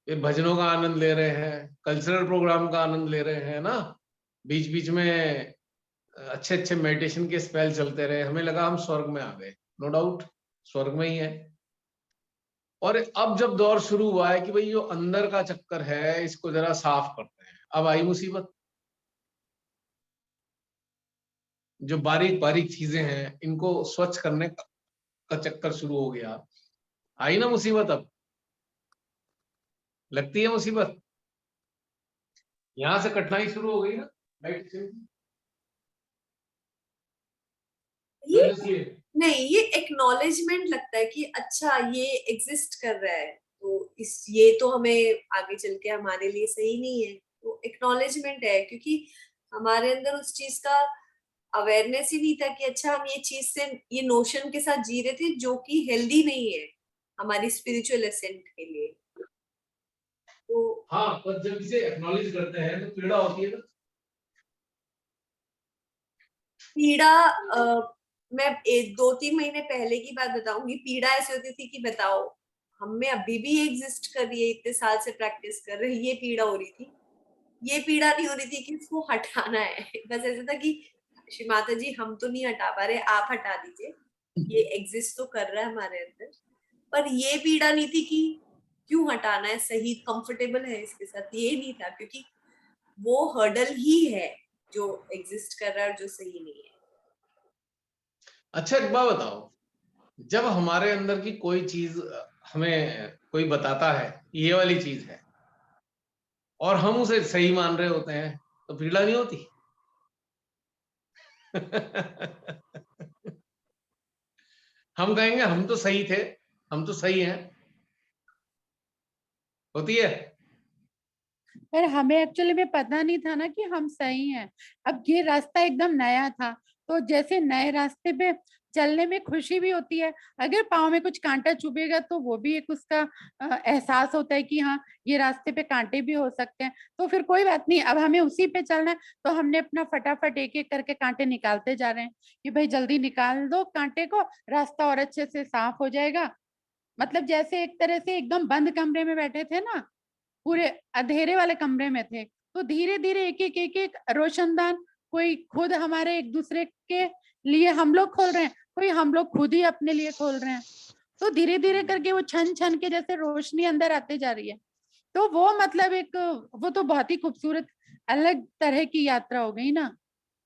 फिर भजनों का आनंद ले रहे हैं, कल्चरल प्रोग्राम का आनंद ले रहे हैं ना, बीच बीच में अच्छे अच्छे मेडिटेशन के स्पेल चलते रहे, हमें लगा हम स्वर्ग में आ गए। नो डाउट स्वर्ग में ही है। और अब जब दौर शुरू हुआ है कि भाई जो अंदर का चक्कर है इसको जरा साफ करते हैं, अब आई मुसीबत। जो बारीक बारीक चीजें हैं इनको स्वच्छ करने का चक्कर शुरू हो गया। आई ना मुसीबत? अब लगती है मुसीबत, यहां से कठिनाई शुरू हो गई ना मेडिटेशन ये नहीं, ये एक्नॉलेजमेंट लगता है कि अच्छा ये एग्जिस्ट कर रहा है, तो इस ये तो हमें आगे चल के हमारे लिए सही नहीं है, तो एक्नॉलेजमेंट है। क्योंकि हमारे अंदर उस चीज का अवेयरनेस ही नहीं था कि अच्छा हम ये चीज से, ये नोशन के साथ जी रहे थे जो कि हेल्दी नहीं है हमारी स्पिरिचुअल एसेंट के लिए। तो हाँ, पर जब इसे एक्नॉलेज करते हैं तो पीड़ा होती है ना। पीड़ा मैं 2-3 महीने पहले की बात बताऊंगी। पीड़ा ऐसी होती थी कि बताओ हम में अभी भी एग्जिस्ट कर रही है, इतने साल से प्रैक्टिस कर रहे हैं, ये पीड़ा हो रही थी। ये पीड़ा नहीं हो रही थी कि इसको हटाना है, बस ऐसा था कि श्री माता जी हम तो नहीं हटा पा रहे, आप हटा दीजिए, ये एग्जिस्ट तो कर रहा है हमारे अंदर। पर ये पीड़ा नहीं थी कि क्यों हटाना है, सही कंफर्टेबल है इसके साथ, ये नहीं था, क्योंकि वो हर्डल ही है जो एग्जिस्ट कर रहा है और जो सही नहीं है। अच्छा एक बात बताओ, जब हमारे अंदर की कोई चीज हमें कोई बताता है ये वाली चीज है और हम उसे सही मान रहे होते हैं तो पीड़ा नहीं होती? हम कहेंगे हम तो सही थे, हम तो सही हैं, होती है? पर हमें एक्चुअली में पता नहीं था ना कि हम सही हैं। अब ये रास्ता एकदम नया था, तो जैसे नए रास्ते पे चलने में खुशी भी होती है, अगर पाँव में कुछ कांटा चुभेगा तो वो भी एक उसका एहसास होता है कि हाँ ये रास्ते पे कांटे भी हो सकते हैं, तो फिर कोई बात नहीं, अब हमें उसी पे चलना है। तो हमने अपना फटाफट एक एक करके कांटे निकालते जा रहे हैं कि भाई जल्दी निकाल दो कांटे को, रास्ता और अच्छे से साफ हो जाएगा। मतलब जैसे एक तरह से एकदम बंद कमरे में बैठे थे ना, पूरे अंधेरे वाले कमरे में थे, तो धीरे धीरे एक एक रोशनदान, कोई खुद हमारे एक दूसरे के लिए हम लोग खोल रहे हैं, कोई हम लोग खुद ही अपने लिए खोल रहे हैं, तो धीरे धीरे करके वो छन छन के जैसे रोशनी अंदर आते जा रही है। तो वो मतलब एक, वो तो बहुत ही खूबसूरत अलग तरह की यात्रा हो गई ना,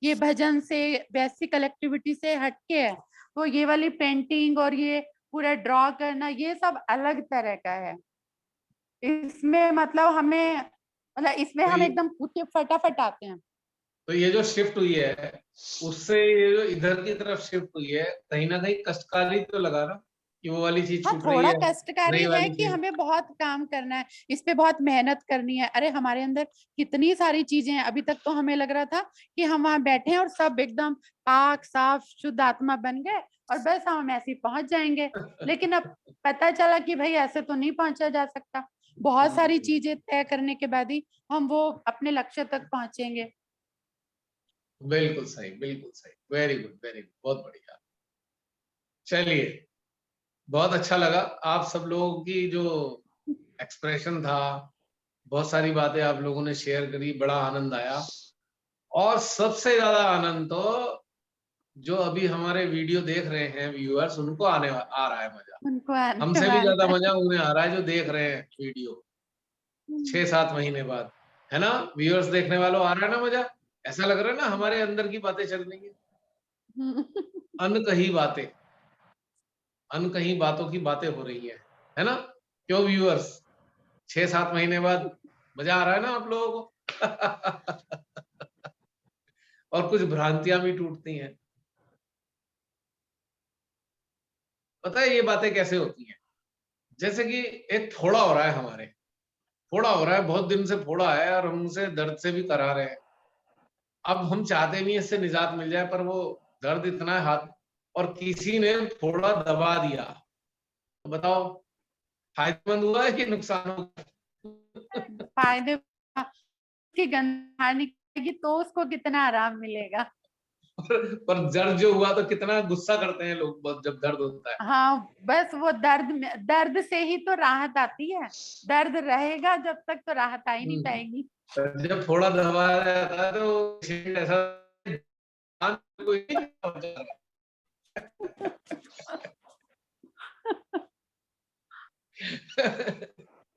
ये भजन से बेसिक एक्टिविटी से हटके है, तो ये वाली पेंटिंग और ये पूरा ड्रॉ करना ये सब अलग तरह का है। इसमें मतलब हमें, मतलब इसमें तो हम ये एकदम कूद के फटाफट आते हैं। तो ये जो शिफ्ट हुई है उससे ये जो इधर की तरफ शिफ्ट हुई है, कहीं ना कहीं कष्टकारी तो लगा ना कि वो वाली चीज हाँ छूट रही थोड़ा है, कष्टकारी नई है वाली कि चीज। हमें बहुत काम करना है, इस पे बहुत मेहनत करनी है। अरे हमारे अंदर कितनी सारी चीजें हैं, अभी तक तो हमें लग रहा था कि हम वहां बैठे हैं और सब एकदम पाक साफ शुद्ध आत्मा बन गए और बस हम ऐसे ही पहुंच जाएंगे, लेकिन अब पता चला कि भाई ऐसे तो नहीं पहुंचा जा सकता, बहुत सारी चीजें तय करने के बाद ही हम वो अपने लक्ष्य तक पहुंचेंगे। बिल्कुल सही, बिल्कुल सही, वेरी गुड, वेरी गुड, बहुत बढ़िया। चलिए, बहुत अच्छा लगा आप सब लोगों की जो एक्सप्रेशन था, बहुत सारी बातें आप लोगों ने शेयर करी, बड़ा आनंद आया। और सबसे ज्यादा आनंद तो जो अभी हमारे वीडियो देख रहे हैं व्यूअर्स, उनको आ रहा है मजा। उनको आने हमसे भी वाला ज्यादा है। मजा उन्हें आ रहा है जो देख रहे हैं वीडियो 6-7 महीने बाद, है ना? व्यूअर्स देखने वालों, आ रहा है ना मजा? ऐसा लग रहा है ना हमारे अंदर की बातें चल रही है, अनकही बातें, अनकही बातों की बातें हो रही है ना? क्यों व्यूअर्स, 6-7 महीने बाद मजा आ रहा है ना आप लोगों को? और कुछ भ्रांतियां भी टूटती हैं। पता है ये बातें कैसे होती हैं? जैसे कि एक फोड़ा हो रहा है, हमारे फोड़ा हो रहा है, बहुत दिन से फोड़ा है और हम उसे दर्द से भी करा रहे हैं। अब हम चाहते नहीं इससे निजात मिल जाए, पर वो दर्द इतना है हाथ, और किसी ने फोड़ा दबा दिया, तो बताओ फायदेमंद हुआ है कि नुकसान हुआ? फायदे की गंध बाहर निकलेगी तो उसको कितना आराम मिलेगा। पर दर्द जो हुआ तो कितना गुस्सा करते हैं लोग जब दर्द होता है। हाँ बस वो दर्द से ही तो राहत आती है, दर्द रहेगा जब तक तो राहत आ ही नहीं पाएगी। जब थोड़ा दबाया जाता है तो पेशेंट ऐसा जान कोई नहीं पहुंचा रहा।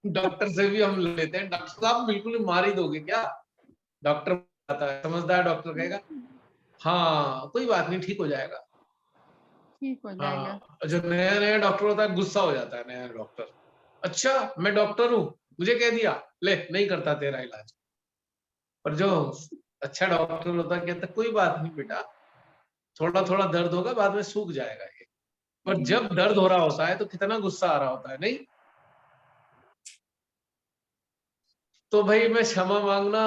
डॉक्टर से भी हम लेते हैं, डॉक्टर साहब बिल्कुल मार ही दोगे क्या? डॉक्टर आता है, समझदार डॉक्टर कहेगा हाँ कोई बात नहीं, ठीक हो जाएगा। ठीक हो जाएगा। हाँ, जो नया नया डॉक्टर होता है गुस्सा हो जाता है नया डॉक्टर, अच्छा मैं डॉक्टर हूँ, मुझे कह दिया, ले नहीं करता तेरा इलाज। पर जो अच्छा डॉक्टर होता है कहता कोई बात नहीं बेटा, थोड़ा थोड़ा दर्द होगा, बाद में सूख जाएगा ये। पर जब दर्द हो रहा होता है तो कितना गुस्सा आ रहा होता है, नहीं? तो भाई मैं क्षमा मांगना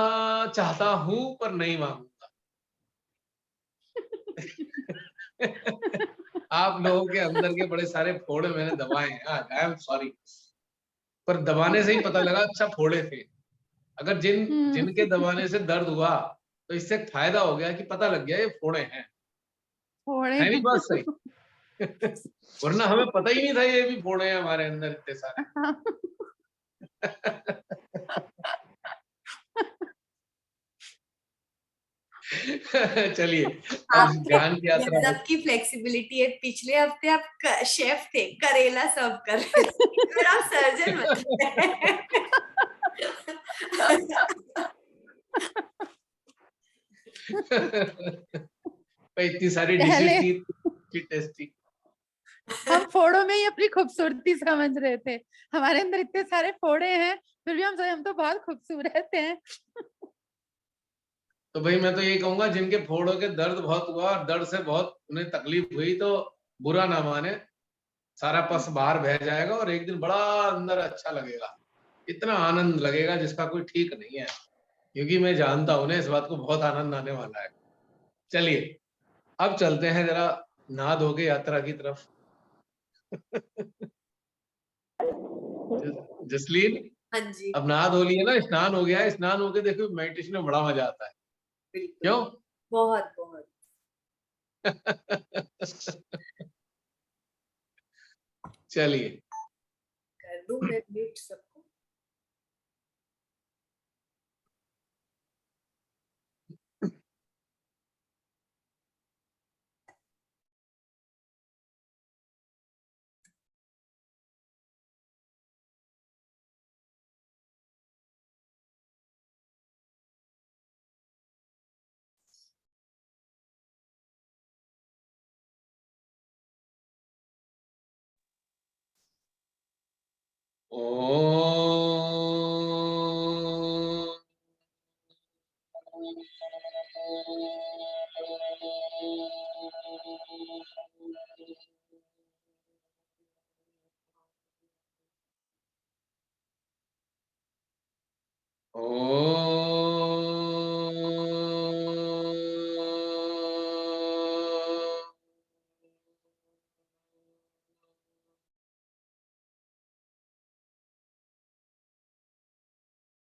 चाहता हूं पर नहीं मांगूंगा। आप लोगों के अंदर के बड़े सारे फोड़े मैंने दबाए हैं, आई एम सॉरी, पर दबाने से ही पता लगा अच्छा फोड़े थे। अगर जिनके दबाने से दर्द हुआ तो इससे एक फायदा हो गया कि पता लग गया ये फोड़े हैं, फोड़े है नहीं बात सही? वरना हमें पता ही नहीं था ये भी फोड़े हैं हमारे अंदर इतने सारे। चलिए अब आप ध्यान की यात्रा गजब की फ्लेक्सिबिलिटी है। पिछले हफ्ते आप शेफ थे, करेला सर्व कर रहे थे, और आप सर्जन बन गए। भाई इतनी सारी पहले डिशेस थी टेस्टी। हम फोड़ों में ही अपनी खूबसूरती समझ रहे थे, हमारे अंदर इतने सारे फोड़े हैं फिर भी हम तो बहुत खूबसूरत हैं। तो भाई मैं तो ये कहूंगा जिनके फोड़ों के दर्द बहुत हुआ और दर्द से बहुत उन्हें तकलीफ हुई तो बुरा ना माने, सारा पस बाहर बह जाएगा और एक दिन बड़ा अंदर अच्छा लगेगा, इतना आनंद लगेगा जिसका कोई ठीक नहीं है, क्योंकि मैं जानता हूं ना इस बात को बहुत आनंद आने वाला है। चलिए अब चलते हैं जरा नहा धो के यात्रा की तरफ। जसलीन हाँ जी, अब नहा धो लिए ना, स्नान हो गया है, स्नान होके देखो मेडिटेशन में बड़ा मजा आता है, बिल्कुल, क्यों? बहुत बहुत। चलिए कर दूं मैं म्यूट सबको? ओम ओम